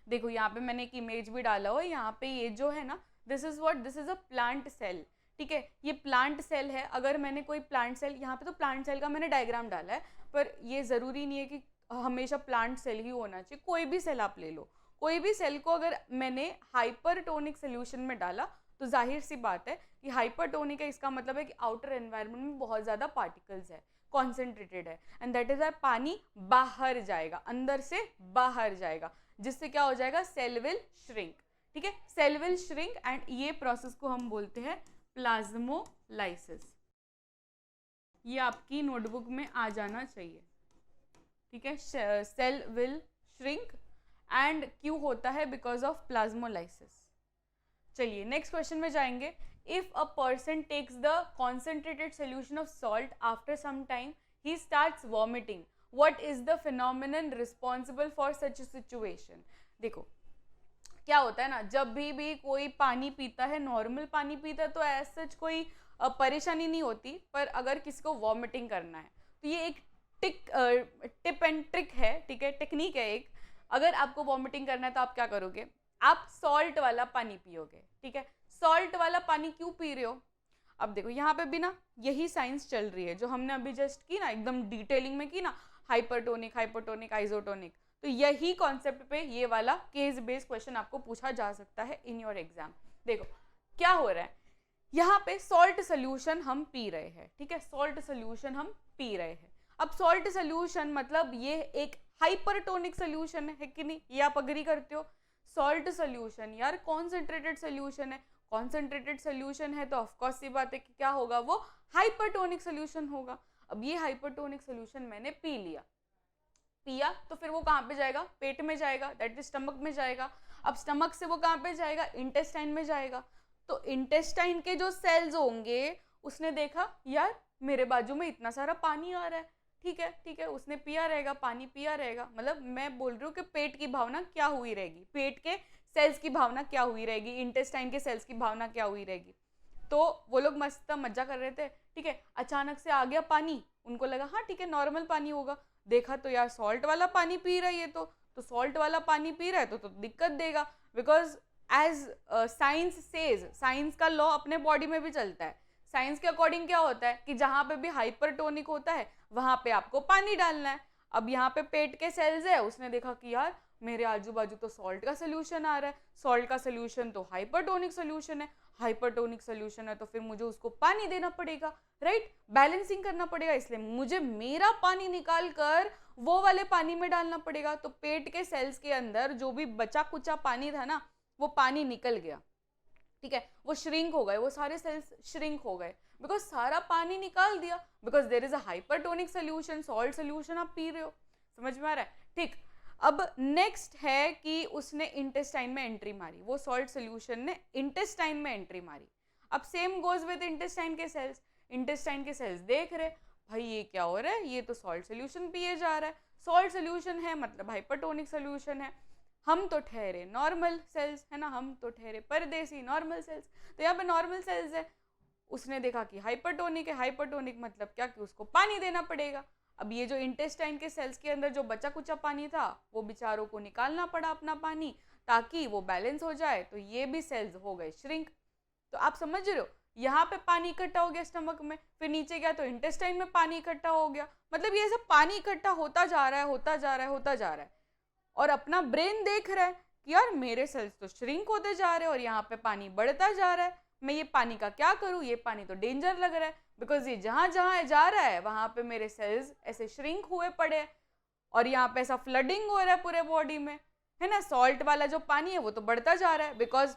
देखो यहाँ पे मैंने एक इमेज भी डाला हो, यहाँ पे ये जो है ना, this is a plant cell, ठीक है। ये प्लांट सेल है, अगर मैंने कोई प्लांट सेल, यहाँ पे तो प्लांट सेल का मैंने डायग्राम डाला है, पर ये जरूरी नहीं है कि हमेशा प्लांट सेल ही होना चाहिए, कोई भी सेल आप ले लो। कोई भी सेल को अगर मैंने हाइपरटोनिक सोल्यूशन में डाला तो जाहिर सी बात है कि हाइपरटोनिक है, इसका मतलब है कि आउटर एनवायरनमेंट में बहुत ज़्यादा पार्टिकल्स है, कॉन्सेंट्रेटेड है, एंड दैट इज वाई पानी बाहर जाएगा, अंदर से बाहर जाएगा, जिससे क्या हो जाएगा, सेल विल श्रिंक, ठीक है। सेल विल श्रिंक, एंड ये प्रोसेस को हम बोलते हैं प्लाज्मोलाइसिस। ये आपकी नोटबुक में आ जाना चाहिए, ठीक है। सेल विल श्रिंक एंड क्यों होता है, बिकॉज ऑफ प्लाज्मोलाइसिस। चलिए नेक्स्ट क्वेश्चन में जाएंगे। If a person takes the concentrated solution of salt after some time he starts vomiting, what is the phenomenon responsible for such situation. देखो क्या होता है ना, जब भी कोई पानी पीता है, नॉर्मल पानी पीता है तो एज सच कोई परेशानी नहीं होती, पर अगर किसी को वॉमिटिंग करना है तो ये एक टिप एंड ट्रिक है, ठीक है, टेक्निक है एक। अगर आपको वॉमिटिंग करना है तो आप क्या करोगे, आप सॉल्ट वाला पानी पियोगे, ठीक है। सॉल्ट वाला पानी क्यों पी रहे हो, अब देखो यहाँ पे भी ना यही साइंस चल रही है जो हमने अभी जस्ट की ना, एकदम डिटेलिंग में की ना, हाइपरटोनिक, हाइपोटोनिक, आइसोटोनिक। तो यही कॉन्सेप्ट पे ये वाला केस बेस्ड क्वेश्चन आपको पूछा जा सकता है इन योर एग्जाम। देखो क्या हो रहा है, यहाँ पे सॉल्ट सोल्यूशन हम पी रहे हैं, ठीक है, सॉल्ट सोल्यूशन हम पी रहे हैं। अब सॉल्ट सोल्यूशन मतलब ये एक हाइपरटोनिक सोल्यूशन है कि नहीं, ये आप अग्री करते हो? सॉल्ट सोल्यूशन यार कॉन्सेंट्रेटेड सोल्यूशन है, कॉन्सेंट्रेटेड सोल्यूशन है तो ऑफकोर्स सी बात है कि क्या होगा, वो हाइपरटोनिक सोल्यूशन होगा। अब ये हाइपरटोनिक सोल्यूशन मैंने पी लिया, पिया तो फिर वो कहाँ पे जाएगा, पेट में जाएगा, दैट इज स्टमक में जाएगा। अब स्टमक से वो कहाँ पे जाएगा, इंटेस्टाइन में जाएगा। तो इंटेस्टाइन के जो सेल्स होंगे, उसने देखा यार मेरे बाजू में इतना सारा पानी आ रहा है, ठीक है, उसने पिया रहेगा, पानी पिया रहेगा। मतलब मैं बोल रही हूँ कि पेट की भावना क्या हुई रहेगी, पेट के सेल्स की भावना क्या हुई रहेगी, इंटेस्टाइन के सेल्स की भावना क्या हुई रहेगी। तो वो लोग मस्त मजा कर रहे थे, ठीक है, अचानक से आ गया पानी, उनको लगा हाँ ठीक है नॉर्मल पानी होगा, देखा तो यार सॉल्ट वाला पानी पी रहा है ये तो सॉल्ट वाला पानी पी रहा है तो दिक्कत देगा, because as science says, science का लॉ अपने बॉडी में भी चलता है। साइंस के अकॉर्डिंग क्या होता है कि जहां पे भी हाइपरटोनिक होता है वहां पे आपको पानी डालना है। अब यहाँ पे पेट के सेल्स है, उसने देखा कि यार मेरे आजू बाजू तो सॉल्ट का सोल्यूशन आ रहा है, सॉल्ट का सोल्यूशन तो हाइपरटोनिक सोल्यूशन है, हाइपरटोनिक सोल्यूशन है तो फिर मुझे उसको पानी देना पड़ेगा, राइट, बैलेंसिंग करना पड़ेगा, इसलिए मुझे मेरा पानी निकाल कर वो वाले पानी में डालना पड़ेगा। तो पेट के सेल्स के अंदर जो भी बचा कुचा पानी था ना, वो पानी निकल गया, ठीक है, वो श्रिंक हो गए, वो सारे सेल्स श्रिंक हो गए, बिकॉज सारा पानी निकाल दिया, because there is a hypertonic solution, salt solution आप पी रहे हो। समझ में आ रहा है? ठीक, अब नेक्स्ट है कि उसने इंटेस्टाइन में एंट्री मारी, वो सॉल्ट सोल्यूशन ने इंटेस्टाइन में एंट्री मारी। अब सेम गोज विद इंटेस्टाइन के सेल्स, इंटेस्टाइन के सेल्स देख रहे भाई ये क्या हो रहा है, ये तो सॉल्ट सोल्यूशन पिए जा रहा है, सॉल्ट सोल्यूशन है मतलब हाइपरटोनिक सोल्यूशन है, हम तो ठहरे नॉर्मल सेल्स, है ना, हम तो ठहरे परदेसी नॉर्मल सेल्स, तो यहाँ पे नॉर्मल सेल्स है। उसने देखा कि हाइपरटोनिक है, हाइपरटोनिक मतलब क्या कि उसको पानी देना पड़ेगा। अब ये जो इंटेस्टाइन के सेल्स के अंदर जो बचा कुचा पानी था, वो बेचारों को निकालना पड़ा अपना पानी, ताकि वो बैलेंस हो जाए। तो ये भी सेल्स हो गए श्रिंक। तो आप समझ रहे हो, यहाँ पे पानी इकट्ठा हो गया स्टमक में, फिर नीचे गया तो इंटेस्टाइन में पानी इकट्ठा हो गया, मतलब ये सब पानी इकट्ठा होता जा रहा है, होता जा रहा है, होता जा रहा है। और अपना ब्रेन देख रहा है कि यार मेरे सेल्स तो श्रिंक होते जा रहे हैं और यहाँ पे पानी बढ़ता जा रहा है, मैं ये पानी का क्या करूँ, ये पानी तो डेंजर लग रहा है, बिकॉज ये जहां जहां जा रहा है वहां पे मेरे सेल्स ऐसे श्रिंक हुए पड़े हैं और यहाँ पे ऐसा फ्लडिंग हो रहा है पूरे बॉडी में, है ना। सॉल्ट वाला जो पानी है वो तो बढ़ता जा रहा है, बिकॉज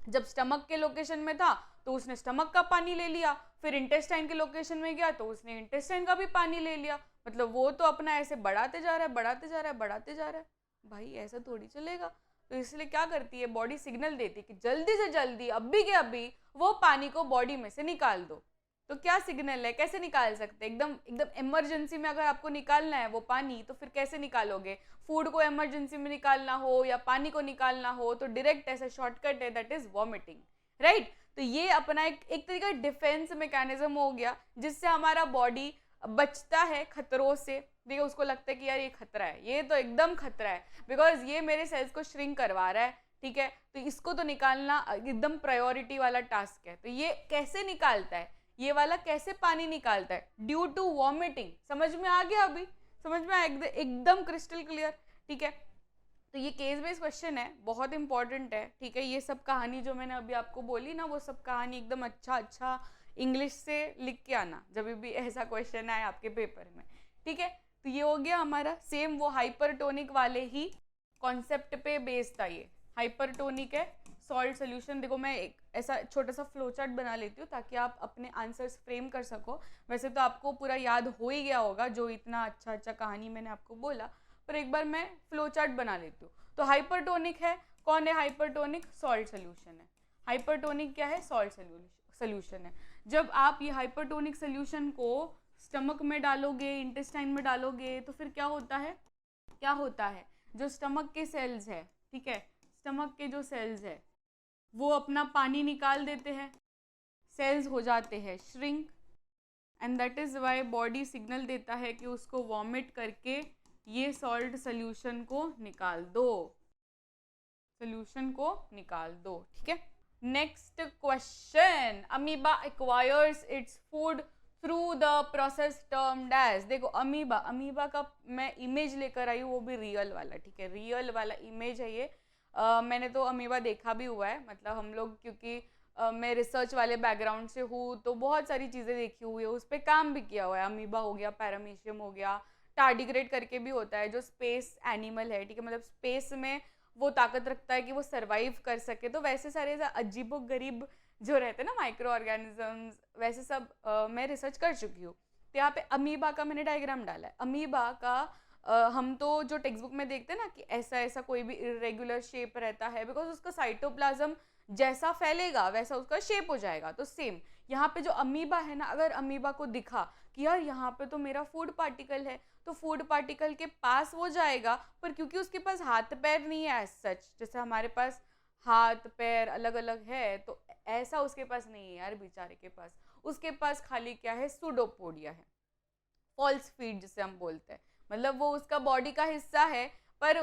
जब स्टमक के लोकेशन में था तो उसने स्टमक का पानी ले लिया, फिर इंटेस्टाइन के लोकेशन में गया तो उसने इंटेस्टाइन का भी पानी ले लिया, मतलब वो तो अपना ऐसे बढ़ाते जा रहा है, बढ़ाते जा रहा है, बढ़ाते जा रहा है। भाई ऐसा थोड़ी चलेगा। तो इसलिए क्या करती है बॉडी, सिग्नल देती है कि जल्दी से जल्दी अभी के अभी वो पानी को बॉडी में से निकाल दो। तो क्या सिग्नल है, कैसे निकाल सकते हैं, एकदम एकदम इमरजेंसी में अगर आपको निकालना है वो पानी, तो फिर कैसे निकालोगे? फूड को इमरजेंसी में निकालना हो या पानी को निकालना हो तो डायरेक्ट ऐसा शॉर्टकट है, दैट इज वॉमिटिंग, राइट। तो ये अपना एक तरीका डिफेंस मैकेनिज्म हो गया जिससे हमारा बॉडी बचता है खतरों से। देखो उसको लगता है कि यार ये खतरा है, ये तो एकदम खतरा है, बिकॉज ये मेरे सेल्स को श्रिंक करवा रहा है, ठीक है, तो इसको तो निकालना एकदम प्रायोरिटी वाला टास्क है। तो ये कैसे निकालता है, ये वाला कैसे पानी निकालता है? Due to vomiting. समझ में आ गया? अभी समझ में आया? एकदम क्रिस्टल क्लियर, ठीक है। तो ये केस बेस्ड क्वेश्चन है, बहुत इंपॉर्टेंट है, ठीक है। ये सब कहानी जो मैंने अभी आपको बोली ना, वो सब कहानी एकदम अच्छा इंग्लिश से लिख के आना जब भी ऐसा क्वेश्चन आए आपके पेपर में, ठीक है। तो ये हो गया हमारा, सेम वो हाइपरटोनिक वाले ही कॉन्सेप्ट पे बेस्ड था ये, हाइपरटोनिक है सॉल्ट सोल्यूशन। देखो मैं एक ऐसा छोटा सा फ्लो चार्ट बना लेती हूँ ताकि आप अपने आंसर्स फ्रेम कर सको। वैसे तो आपको पूरा याद हो ही गया होगा जो इतना अच्छा कहानी मैंने आपको बोला, पर एक बार मैं फ्लो चार्ट बना लेती हूँ। तो हाइपरटोनिक है, कौन है हाइपरटोनिक? सॉल्ट सोल्यूशन है। हाइपरटोनिक क्या है? सॉल्ट सोल्यूशन है। जब आप ये हाइपरटोनिक सोल्यूशन को स्टमक में डालोगे, इंटेस्टाइन में डालोगे, तो फिर क्या होता है, क्या होता है, जो स्टमक के सेल्स है, ठीक है, स्टमक के जो सेल्स है वो अपना पानी निकाल देते हैं, सेल्स हो जाते हैं shrink, and that is why body signal देता है कि उसको वॉमिट करके ये सॉल्ट सोल्यूशन को निकाल दो, सोल्यूशन को निकाल दो, ठीक है। Next question, amoeba acquires its food through the process termed as. देखो अमीबा, अमीबा का मैं इमेज लेकर आई हूँ, वो भी रियल वाला, ठीक है, रियल वाला इमेज है ये। मैंने तो अमीबा देखा भी हुआ है, मतलब हम लोग क्योंकि मैं रिसर्च वाले बैकग्राउंड से हूँ तो बहुत सारी चीज़ें देखी हुई है, उस पर काम भी किया हुआ है। अमीबा हो गया, पैरामीशियम हो गया, टार्डिग्रेड करके भी होता है जो स्पेस एनिमल है, ठीक है, मतलब स्पेस में वो ताकत रखता है कि वो सरवाइव कर सके। तो वैसे सारे अजीबो गरीब जो रहते हैं ना माइक्रो ऑर्गेनिजम्स, वैसे सब मैं रिसर्च कर चुकी हूँ। तो यहाँ पे अमीबा का मैंने डायग्राम डाला है। अमीबा का हम तो जो टेक्स्ट बुक में देखते हैं ना कि ऐसा ऐसा कोई भी इरेगुलर शेप रहता है, बिकॉज उसका साइटोप्लाज्म जैसा फैलेगा वैसा उसका शेप हो जाएगा। तो सेम यहाँ पे जो अमीबा है ना, अगर अमीबा को दिखा कि यार यहाँ पे तो मेरा फूड पार्टिकल है, तो फूड पार्टिकल के पास वो जाएगा, पर क्योंकि उसके पास हाथ पैर नहीं है एज सच, जैसे हमारे पास हाथ पैर अलग अलग है, तो ऐसा उसके पास नहीं है यार बेचारे के पास। उसके पास खाली क्या है, सूडोपोडिया है, फॉल्स फीट जिसे हम बोलते हैं, मतलब वो उसका बॉडी का हिस्सा है पर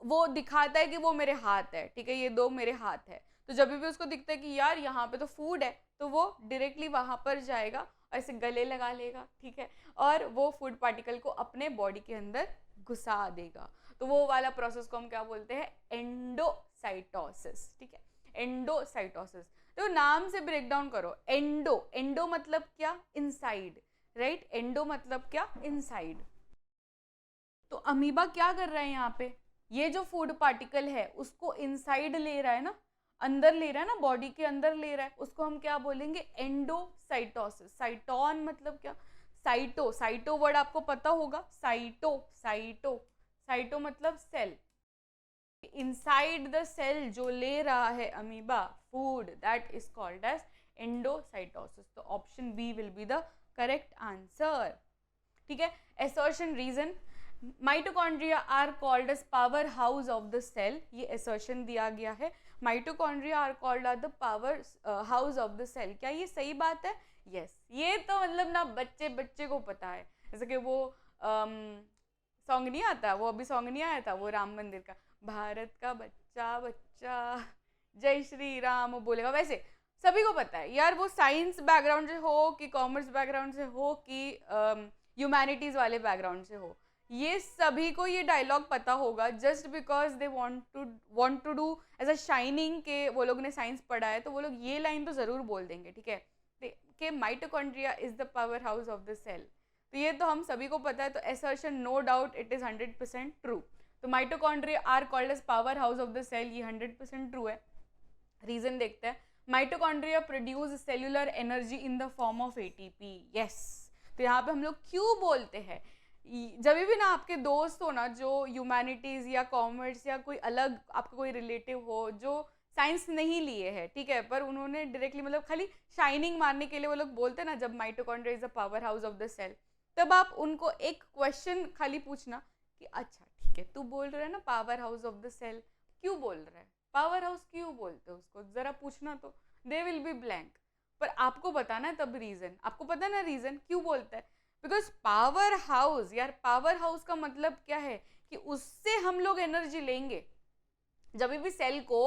वो दिखाता है कि वो मेरे हाथ है, ठीक है, ये दो मेरे हाथ है। तो जब भी उसको दिखता है कि यार यहाँ पे तो फूड है, तो वो डायरेक्टली वहां पर जाएगा और ऐसे गले लगा लेगा, ठीक है, और वो फूड पार्टिकल को अपने बॉडी के अंदर घुसा देगा। तो वो वाला प्रोसेस को हम क्या बोलते हैं, एंडोसाइटोसिस, ठीक है, एंडोसाइटोसिस। तो नाम से ब्रेक डाउन करो, एंडो, एंडो मतलब क्या, इनसाइड, राइट, एंडो मतलब क्या, इनसाइड। तो अमीबा क्या कर रहा है यहाँ पे, ये जो फूड पार्टिकल है उसको इनसाइड ले रहा है ना, अंदर ले रहा है ना, बॉडी के अंदर ले रहा है, उसको हम क्या बोलेंगे, एंडोसाइटोसिस। साइटोन मतलब क्या, साइटो, साइटो वर्ड आपको पता होगा, साइटो, साइटो, साइटो मतलब सेल। इनसाइड द सेल जो ले रहा है amoeba food, that is called as endocytosis. तो option B will be the correct answer, ठीक है। Assertion reason, mitochondria are called as power house of the cell, ये assertion दिया गया है, mitochondria are called are the power house of the cell. क्या ये सही बात है? यस, ये तो मतलब ना बच्चे बच्चे को पता है, जैसे कि वो सॉन्ग नहीं आता, वो अभी सॉन्ग नहीं आया था वो राम मंदिर का, भारत का बच्चा बच्चा जय श्री राम बोलेगा, वैसे सभी को पता है यार, वो साइंस बैकग्राउंड से हो कि कॉमर्स बैकग्राउंड से हो कि ह्यूमैनिटीज वाले बैकग्राउंड से हो, ये सभी को ये डायलॉग पता होगा, just because they want to do as a shining के वो लोग ने साइंस पढ़ा है, तो वो लोग ये लाइन तो जरूर बोल देंगे, ठीक है, कि mitochondria is the power house of the cell. तो ये तो हम सभी को पता है, तो assertion no doubt it is 100% true. तो mitochondria are called as power house of the cell, ये 100% ट्रू है। रीजन देखते हैं, mitochondria produce cellular energy in the form of ATP, yes. तो यहाँ पे हम लोग क्यों बोलते हैं, जब भी ना आपके दोस्त हो ना जो ह्यूमैनिटीज या कॉमर्स या कोई अलग आपका कोई रिलेटिव हो जो साइंस नहीं लिए है, ठीक है, पर उन्होंने डायरेक्टली मतलब खाली शाइनिंग मारने के लिए वो लोग बोलते हैं ना, जब mitochondria is the power house of the cell, तब आप उनको एक क्वेश्चन खाली पूछना कि अच्छा ठीक है तू बोल रहा है ना power house of the cell, क्यों बोल रहा है, पावर हाउस क्यों बोलते हो उसको, जरा पूछना, तो दे विल बी ब्लैंक। पर आपको बताना है तब रीजन, आपको पता ना रीजन क्यों बोलता है, बिकॉज पावर हाउस, यार पावर हाउस का मतलब क्या है कि उससे हम लोग एनर्जी लेंगे। जब भी सेल को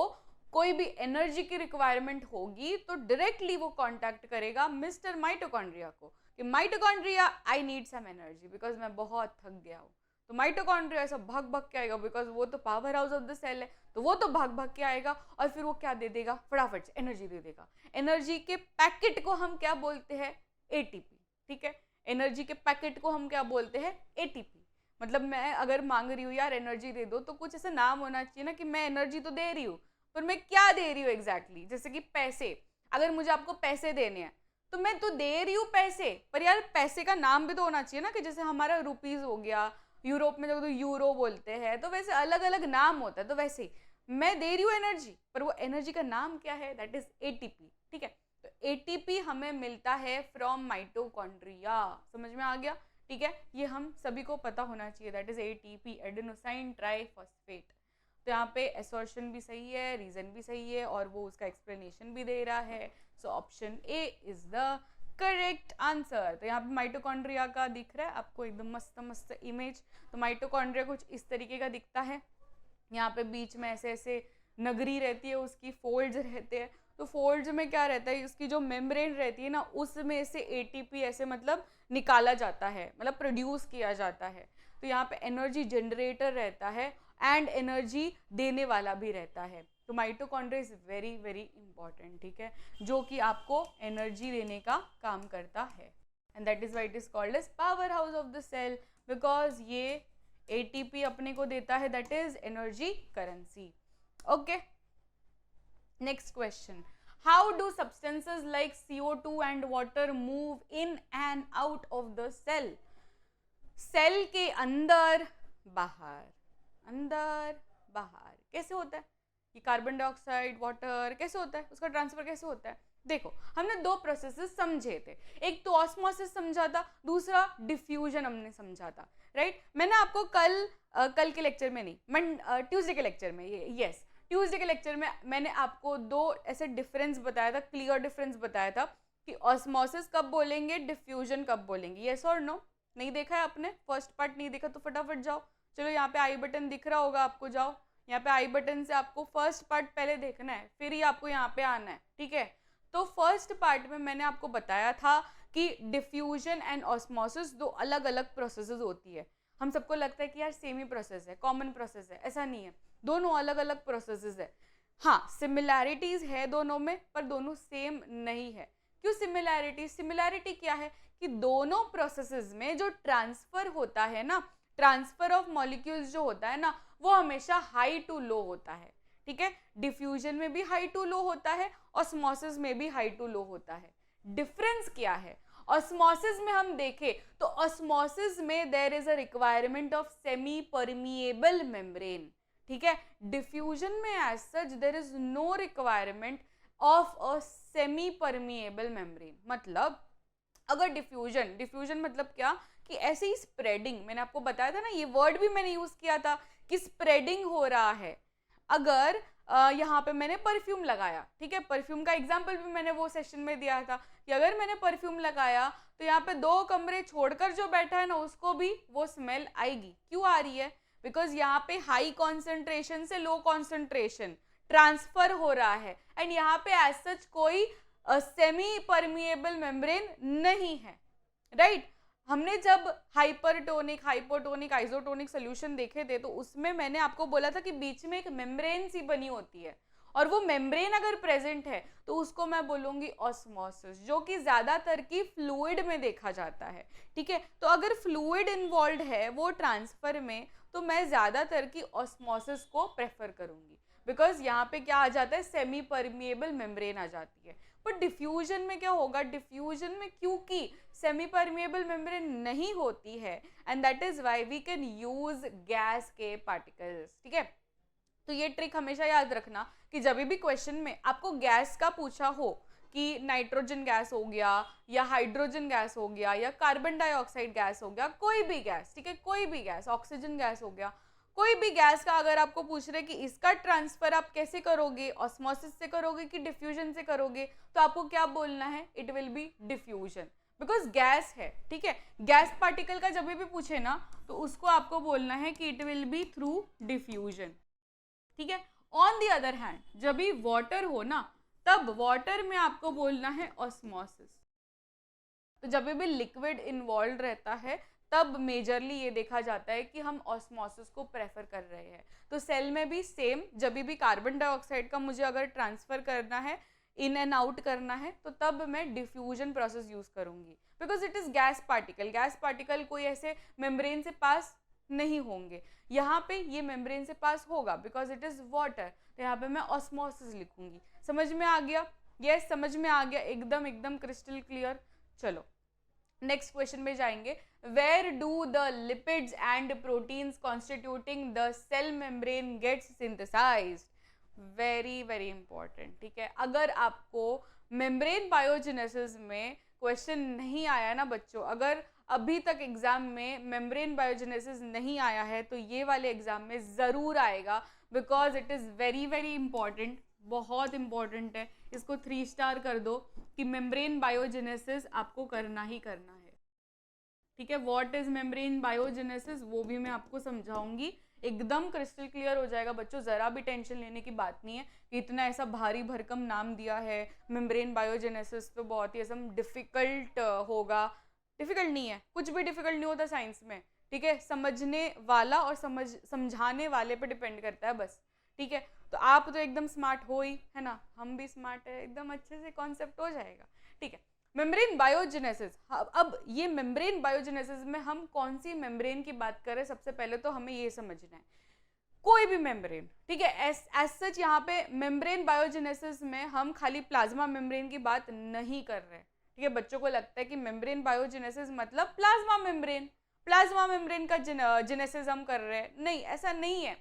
कोई भी एनर्जी की रिक्वायरमेंट होगी तो डायरेक्टली वो कांटेक्ट करेगा मिस्टर माइटोकॉन्ड्रिया को कि mitochondria I need some energy because मैं बहुत थक गया हूँ। तो माइटोकॉन्ड्रिया ऐसा भाग भाग के आएगा, बिकॉज वो तो power house of the cell है, तो वो तो भाग भाग के आएगा और फिर वो क्या दे देगा, फटाफट से एनर्जी दे देगा। एनर्जी के पैकेट को हम क्या बोलते हैं, एटीपी, ठीक है, एनर्जी के पैकेट को हम क्या बोलते हैं, एटीपी। मतलब मैं अगर मांग रही हूँ यार एनर्जी दे दो, तो कुछ ऐसा नाम होना चाहिए ना कि मैं एनर्जी तो दे रही हूँ पर मैं क्या दे रही हूँ एग्जैक्टली। जैसे कि पैसे, अगर मुझे आपको पैसे देने हैं तो मैं तो दे रही हूँ पैसे, पर यार पैसे का नाम भी तो होना चाहिए ना, कि जैसे हमारा रुपीज हो गया, यूरोप में जब तो यूरो बोलते हैं, तो वैसे अलग अलग नाम होता है, तो वैसे मैं दे रही हूँ एनर्जी, पर वो एनर्जी का नाम क्या है, दैट इज एटीपी, ठीक है। तो एटीपी हमें मिलता है फ्रॉम माइटोकॉन्ड्रिया, समझ में आ गया, ठीक है, ये हम सभी को पता होना चाहिए, that is ATP, adenosine triphosphate. तो यहाँ पे असर्शन भी सही है, रीजन भी सही है, और वो उसका एक्सप्लेनेशन भी दे रहा है। So option A is the correct answer. तो यहाँ पे माइटोकॉन्ड्रिया का दिख रहा है आपको एकदम मस्त मस्त इमेज। तो माइटोकॉन्ड्रिया कुछ इस तरीके का दिखता है, यहाँ पे बीच में ऐसे ऐसे नगरी रहती है, उसकी फोल्ड्स रहते हैं, तो फोल्ड्स में क्या रहता है, उसकी जो मेम्ब्रेन रहती है ना, उसमें से एटीपी ऐसे मतलब निकाला जाता है, मतलब प्रोड्यूस किया जाता है। तो यहाँ पे एनर्जी जनरेटर रहता है एंड एनर्जी देने वाला भी रहता है। तो mitochondria is very very important, ठीक है, जो कि आपको एनर्जी देने का काम करता है। And that is why it is called as power house of the cell, because ये एटीपी अपने को देता है, that is energy currency. Okay, next question, how do substances like CO2 and water move in and out of the cell? Cell के अंदर बाहर, अंदर बाहर कैसे होता है? ये कार्बन डाइऑक्साइड, वाटर कैसे होता है, उसका ट्रांसफर कैसे होता है? देखो, हमने दो प्रोसेसेस समझे थे, एक तो ऑस्मोसिस समझा था, दूसरा डिफ्यूजन हमने समझा था, राइट? मैंने आपको कल के लेक्चर में नहीं, ट्यूसडे के लेक्चर में, यस, ट्यूसडे के लेक्चर में मैंने आपको दो ऐसे डिफरेंस बताया था, क्लियर डिफरेंस बताया था कि ऑस्मोसिस कब बोलेंगे, डिफ्यूजन कब बोलेंगे, यस और नो? नहीं देखा है आपने? फर्स्ट पार्ट नहीं देखा तो फटाफट जाओ, चलो यहाँ पे आई बटन दिख रहा होगा आपको, जाओ यहाँ पे आई बटन से आपको फर्स्ट पार्ट पहले देखना है, फिर ही आपको यहाँ पे आना है, ठीक है? तो फर्स्ट पार्ट में मैंने आपको बताया था कि डिफ्यूजन एंड ऑस्मोसिस दो अलग अलग प्रोसेसेस होती है। हम सबको लगता है कि यार सेम ही प्रोसेस है, कॉमन प्रोसेस है, ऐसा नहीं है, दोनों अलग अलग प्रोसेसेस है। हाँ, सिमिलैरिटीज है दोनों में, पर दोनों सेम नहीं है। क्यों सिमिलैरिटी? सिमिलैरिटी क्या है कि दोनों प्रोसेसेस में जो ट्रांसफर होता है ना, ट्रांसफर ऑफ मॉलिक्यूल्स जो होता है ना, वो हमेशा हाई टू लो होता है, ठीक है? डिफ्यूजन में भी हाई टू लो होता है, ऑस्मोसिस में भी हाई टू लो होता है। डिफरेंस क्या है? ऑस्मोसिस में हम देखें तो ऑस्मोसिस में there is a requirement of semi permeable membrane, ठीक है? डिफ्यूजन में as such there is no requirement of a semi permeable membrane. मतलब अगर डिफ्यूजन मतलब क्या कि ऐसे ही स्प्रेडिंग, मैंने आपको बताया था ना, ये वर्ड भी मैंने यूज किया था कि स्प्रेडिंग हो रहा है। अगर यहाँ पे मैंने परफ्यूम लगाया, ठीक है, परफ्यूम का एग्जाम्पल भी मैंने वो सेशन में दिया था कि अगर मैंने परफ्यूम लगाया तो यहाँ पे 2 कमरे छोड़कर जो बैठा है ना, उसको भी वो स्मेल आएगी। क्यों आ रही है? बिकॉज यहाँ पे हाई कॉन्सेंट्रेशन से लो कॉन्सेंट्रेशन ट्रांसफर हो रहा है एंड यहाँ पे एज सच कोई सेमी परमिएबल मेम्ब्रेन नहीं है, राइट? हमने जब हाइपरटोनिक, हाइपोटोनिक, आइसोटोनिक सोल्यूशन देखे थे तो उसमें मैंने आपको बोला था कि बीच में एक मेम्ब्रेन सी बनी होती है और वो मेम्ब्रेन अगर प्रेजेंट है तो उसको मैं बोलूंगी ऑस्मोसिस, जो कि ज्यादातर की फ्लूइड में देखा जाता है, ठीक है? तो अगर फ्लूइड इन्वॉल्व है वो ट्रांसफर में, तो मैं ज्यादातर की ऑस्मोसिस को प्रेफर करूंगी, बिकॉज यहाँ पे क्या आ जाता है, सेमी परमिएबल मेम्ब्रेन आ जाती है। पर डिफ्यूजन में क्या होगा? डिफ्यूजन में क्योंकि सेमी परमिएबल मेम्ब्रेन नहीं होती है and that is why we can use gas के पार्टिकल्स, ठीक है? तो ये ट्रिक हमेशा याद रखना कि जब भी क्वेश्चन में आपको गैस का पूछा हो कि नाइट्रोजन गैस हो गया या हाइड्रोजन गैस हो गया या कार्बन डाइऑक्साइड गैस हो गया, कोई भी गैस, ठीक है, कोई भी गैस, ऑक्सीजन गैस हो गया, कोई भी गैस का अगर आपको पूछ रहे कि इसका ट्रांसफर आप कैसे करोगे, ऑस्मोसिस से करोगे कि डिफ्यूजन से करोगे, तो आपको क्या बोलना है? It will be diffusion, because gas है, ठीक है? गैस पार्टिकल का जब भी पूछे ना तो उसको आपको बोलना है कि it will be through diffusion, ठीक है? ऑन द अदर हैंड जब भी वाटर हो ना, तब वाटर में आपको बोलना है ऑस्मोसिस। तो जब भी लिक्विड इन्वॉल्व रहता है तब मेजरली ये देखा जाता है कि हम ऑस्मोसिस को प्रेफर कर रहे हैं। तो सेल में भी सेम, जब भी कार्बन डाइऑक्साइड का मुझे अगर ट्रांसफर करना है, इन एंड आउट करना है, तो तब मैं डिफ्यूजन प्रोसेस यूज करूंगी, because it is gas particle. Gas particle कोई ऐसे मेम्ब्रेन से पास नहीं होंगे, यहाँ पे ये मेम्ब्रेन से पास होगा बिकॉज इट इज वाटर, तो यहाँ पे मैं ऑस्मोसिस लिखूंगी। समझ में आ गया? यस, समझ में आ गया, एकदम एकदम क्रिस्टल क्लियर। चलो नेक्स्ट क्वेश्चन में जाएंगे। Where do the lipids and proteins constituting the cell membrane gets synthesized? Very very important, ठीक है? अगर आपको मेम्ब्रेन बायोजेनेसिस में क्वेश्चन नहीं आया ना बच्चों, अगर अभी तक एग्जाम में मेम्ब्रेन बायोजेनेसिस नहीं आया है तो ये वाले एग्जाम में ज़रूर आएगा, because it is very very important, बहुत इंपॉर्टेंट है। इसको 3 स्टार कर दो कि मेम्ब्रेन बायोजेनेसिस आपको करना ही करना है, ठीक है? व्हाट इज मेम्ब्रेन बायोजेनेसिस वो भी मैं आपको समझाऊंगी एकदम क्रिस्टल क्लियर हो जाएगा बच्चों, ज़रा भी टेंशन लेने की बात नहीं है कि इतना ऐसा भारी भरकम नाम दिया है मेम्ब्रेन बायोजेनेसिस, तो बहुत ही ऐसा डिफिकल्ट होगा। डिफिकल्ट नहीं है, कुछ भी डिफिकल्ट नहीं होता साइंस में, ठीक है, समझने वाला और समझाने वाले पे डिपेंड करता है बस, ठीक है। तो आप तो एकदम स्मार्ट हो ही, है ना, हम भी स्मार्ट है, एकदम अच्छे से कॉन्सेप्ट हो जाएगा, ठीक है। मेम्ब्रेन बायोजेनेसिस, अब ये मेम्ब्रेन बायोजेनेसिस में हम कौन सी मेम्ब्रेन की बात करें, सबसे पहले तो हमें ये समझना है कोई भी मेम्ब्रेन, ठीक है, एज सच यहाँ पे मेम्ब्रेन बायोजेनेसिस में हम खाली प्लाज्मा मेम्ब्रेन की बात नहीं कर रहे, ठीक है। बच्चों को लगता है कि मेम्ब्रेन बायोजेनेसिस मतलब प्लाज्मा मेम्ब्रेन का जेनेसिस हम कर रहे हैं, नहीं, ऐसा नहीं है।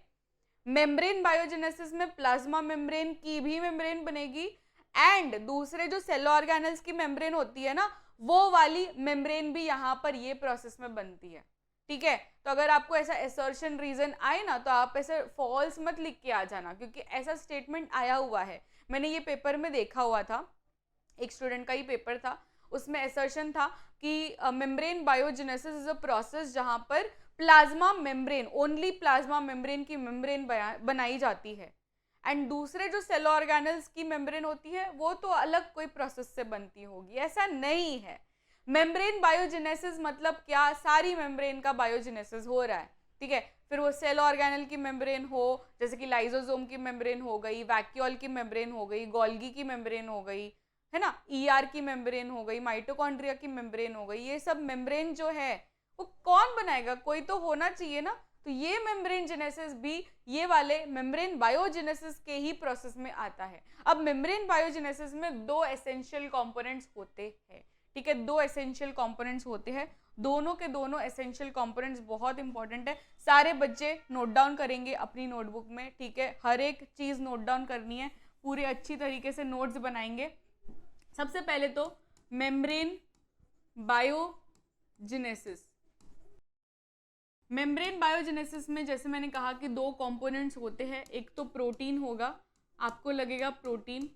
मेम्ब्रेन बायोजेनेसिस में प्लाज्मा मेम्ब्रेन की भी मेम्ब्रेन बनेगी एंड दूसरे जो सेल ऑर्गेनल्स की मेम्ब्रेन होती है ना, वो वाली मेम्ब्रेन भी यहाँ पर ये प्रोसेस में बनती है, ठीक है। तो अगर आपको ऐसा असर्शन रीजन आए ना, तो आप ऐसे फॉल्स मत लिख के आ जाना, क्योंकि ऐसा स्टेटमेंट आया हुआ है, मैंने ये पेपर में देखा हुआ था, एक स्टूडेंट का ही पेपर था, उसमें असर्शन था कि membrane biogenesis is a process जहां पर plasma membrane, only plasma membrane की मेम्ब्रेन बनाई जाती है एंड दूसरे जो सेल ऑर्गेनल्स की मेम्ब्रेन होती है वो तो अलग कोई प्रोसेस से बनती होगी, ऐसा नहीं है। मेम्ब्रेन बायोजेनेसिस मतलब क्या, सारी मेम्ब्रेन का बायोजेनेसिस हो रहा है, ठीक है। फिर वो सेल ऑर्गेनल की मेम्ब्रेन हो, जैसे कि लाइसोसोम की मेम्ब्रेन हो गई, वैक्यूल की मेम्ब्रेन हो गई, गोल्गी की मेम्ब्रेन हो गई, है ना, ईआर की मेम्ब्रेन हो गई, माइटोकॉन्ड्रिया की मेम्ब्रेन हो गई, ये सब मेम्ब्रेन जो है वो कौन बनाएगा, कोई तो होना चाहिए ना। तो ये मेम्ब्रेन जेनेसिस भी ये वाले मेम्ब्रेन बायोजेनेसिस के ही प्रोसेस में आता है। अब मेम्ब्रेन बायोजेनेसिस में दो एसेंशियल कंपोनेंट्स होते हैं, ठीक है, दो एसेंशियल कंपोनेंट्स होते हैं, दोनों के दोनों एसेंशियल कंपोनेंट्स बहुत इंपॉर्टेंट है। सारे बच्चे नोट डाउन करेंगे अपनी नोटबुक में, ठीक है, हर एक चीज नोट डाउन करनी है, पूरे अच्छी तरीके से नोट्स बनाएंगे। सबसे पहले तो मेम्ब्रेन बायोजेनेसिस, मेम्ब्रेन बायोजेनेसिस में जैसे मैंने कहा कि दो कंपोनेंट्स होते हैं, एक तो प्रोटीन होगा, आपको लगेगा प्रोटीन,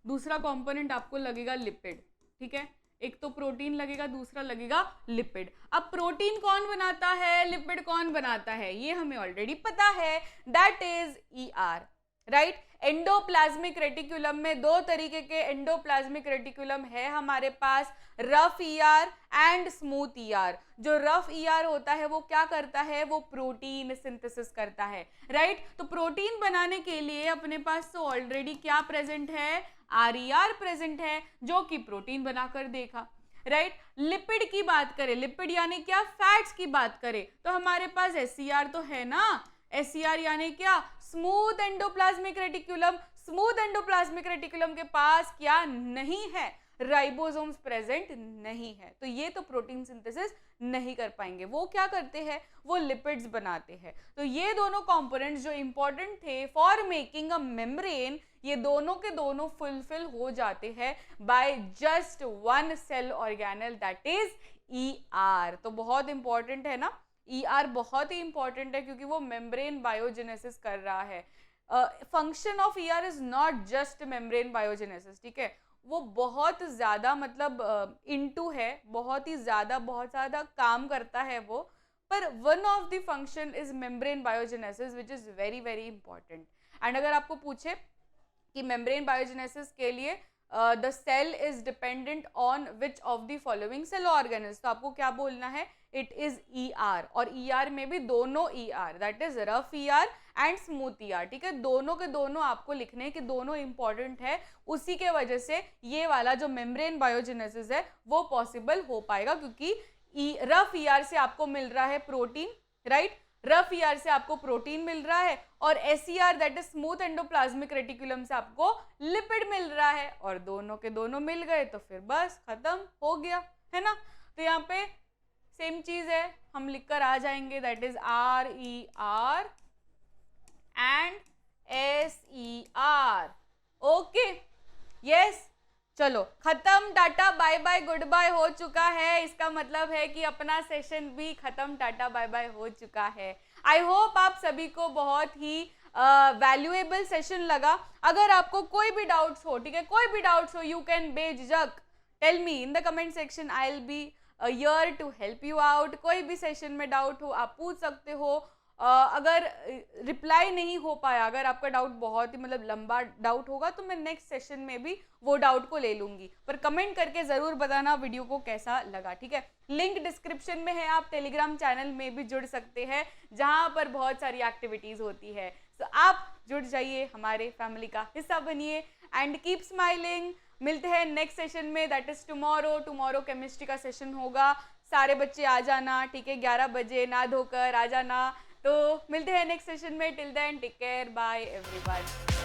दूसरा कंपोनेंट आपको लगेगा लिपिड, ठीक है, एक तो प्रोटीन लगेगा, दूसरा लगेगा लिपिड। अब प्रोटीन कौन बनाता है, लिपिड कौन बनाता है, ये हमें ऑलरेडी पता है, that is ER, right. Endoplasmic reticulum में दो तरीके के एंडोप्लाज्मिक रेटिकुलम है हमारे पास, rough ER and smooth ER. जो रफ ईआर होता है वो क्या करता है, वो प्रोटीन सिंथेसिस करता है, राइट। तो प्रोटीन बनाने के लिए अपने पास तो ऑलरेडी क्या प्रेजेंट है, आरईआर प्रेजेंट है, जो कि प्रोटीन बनाकर देगा, राइट। लिपिड की बात करें, लिपिड यानी क्या, फैट्स की बात करें, तो हमारे पास एससीआर तो है ना, एससीआर यानी क्या, smooth endoplasmic reticulum. Smooth endoplasmic reticulum के पास क्या नहीं है, राइबोसोम्स प्रेजेंट नहीं है, तो ये तो प्रोटीन सिंथेसिस नहीं कर पाएंगे। वो क्या करते हैं, वो लिपिड्स बनाते हैं। तो ये दोनों कंपोनेंट्स जो इंपॉर्टेंट थे फॉर मेकिंग अ मेम्ब्रेन, ये दोनों के दोनों फुलफिल हो जाते हैं by just one cell organelle, that is ER. तो बहुत इंपॉर्टेंट है ना, ईआर बहुत ही इंपॉर्टेंट है क्योंकि वो मेम्ब्रेन बायोजेनेसिस कर रहा है। Function of ER is not just membrane biogenesis, ठीक है, वो बहुत ज्यादा मतलब इनटू है, बहुत ज्यादा काम करता है वो, पर one of the function is membrane biogenesis which is very very important. And अगर आपको पूछे कि मेम्ब्रेन बायोजेनेसिस के लिए the cell is dependent on which of the following cell organelles, तो आपको क्या बोलना है, इट इज ईआर। और ईआर में भी दोनों ER, that is rough ER and smooth ER, ठीक है, दोनों के दोनों आपको लिखने हैं कि दोनों इंपॉर्टेंट है, उसी के वजह से ये वाला जो मेम्ब्रेन बायोजेनेसिस है वो पॉसिबल हो पाएगा, क्योंकि रफ ईआर से आपको मिल रहा है प्रोटीन, राइट, रफ ईआर से आपको प्रोटीन मिल रहा है, और SER that is smooth endoplasmic reticulum से आपको लिपिड मिल रहा है, और दोनों के दोनों मिल गए तो फिर बस खत्म हो गया, है ना। तो यहाँ पे सेम चीज है, हम लिखकर आ जाएंगे, that is R E R and S E R, okay, yes. चलो खत्म, tata bye bye goodbye हो चुका है, इसका मतलब है कि अपना सेशन भी खत्म, टाटा बाय बाय हो चुका है। आई होप आप सभी को बहुत ही वैल्यूएबल सेशन लगा। अगर आपको कोई भी डाउट्स हो, ठीक है, कोई भी डाउट्स हो, यू कैन बेझिझक tell me in the comment section, I will be here to help you out. कोई भी सेशन में डाउट हो आप पूछ सकते हो, अगर रिप्लाई नहीं हो पाया, अगर आपका डाउट बहुत ही मतलब लंबा डाउट होगा तो मैं नेक्स्ट सेशन में भी वो डाउट को ले लूंगी, पर कमेंट करके ज़रूर बताना वीडियो को कैसा लगा, ठीक है। लिंक डिस्क्रिप्शन में है, आप टेलीग्राम चैनल में भी जुड़ सकते हैं जहां पर बहुत सारी एक्टिविटीज़ होती है। तो आप जुड़ जाइए, हमारे फैमिली का हिस्सा बनिए एंड कीप स्माइलिंग। मिलते हैं नेक्स्ट सेशन में, दैट इज टुमारो केमिस्ट्री का सेशन होगा। सारे बच्चे आ जाना, ठीक है, 11 बजे ना धोकर आ जाना। तो मिलते हैं नेक्स्ट सेशन में, till then take care, bye everyone.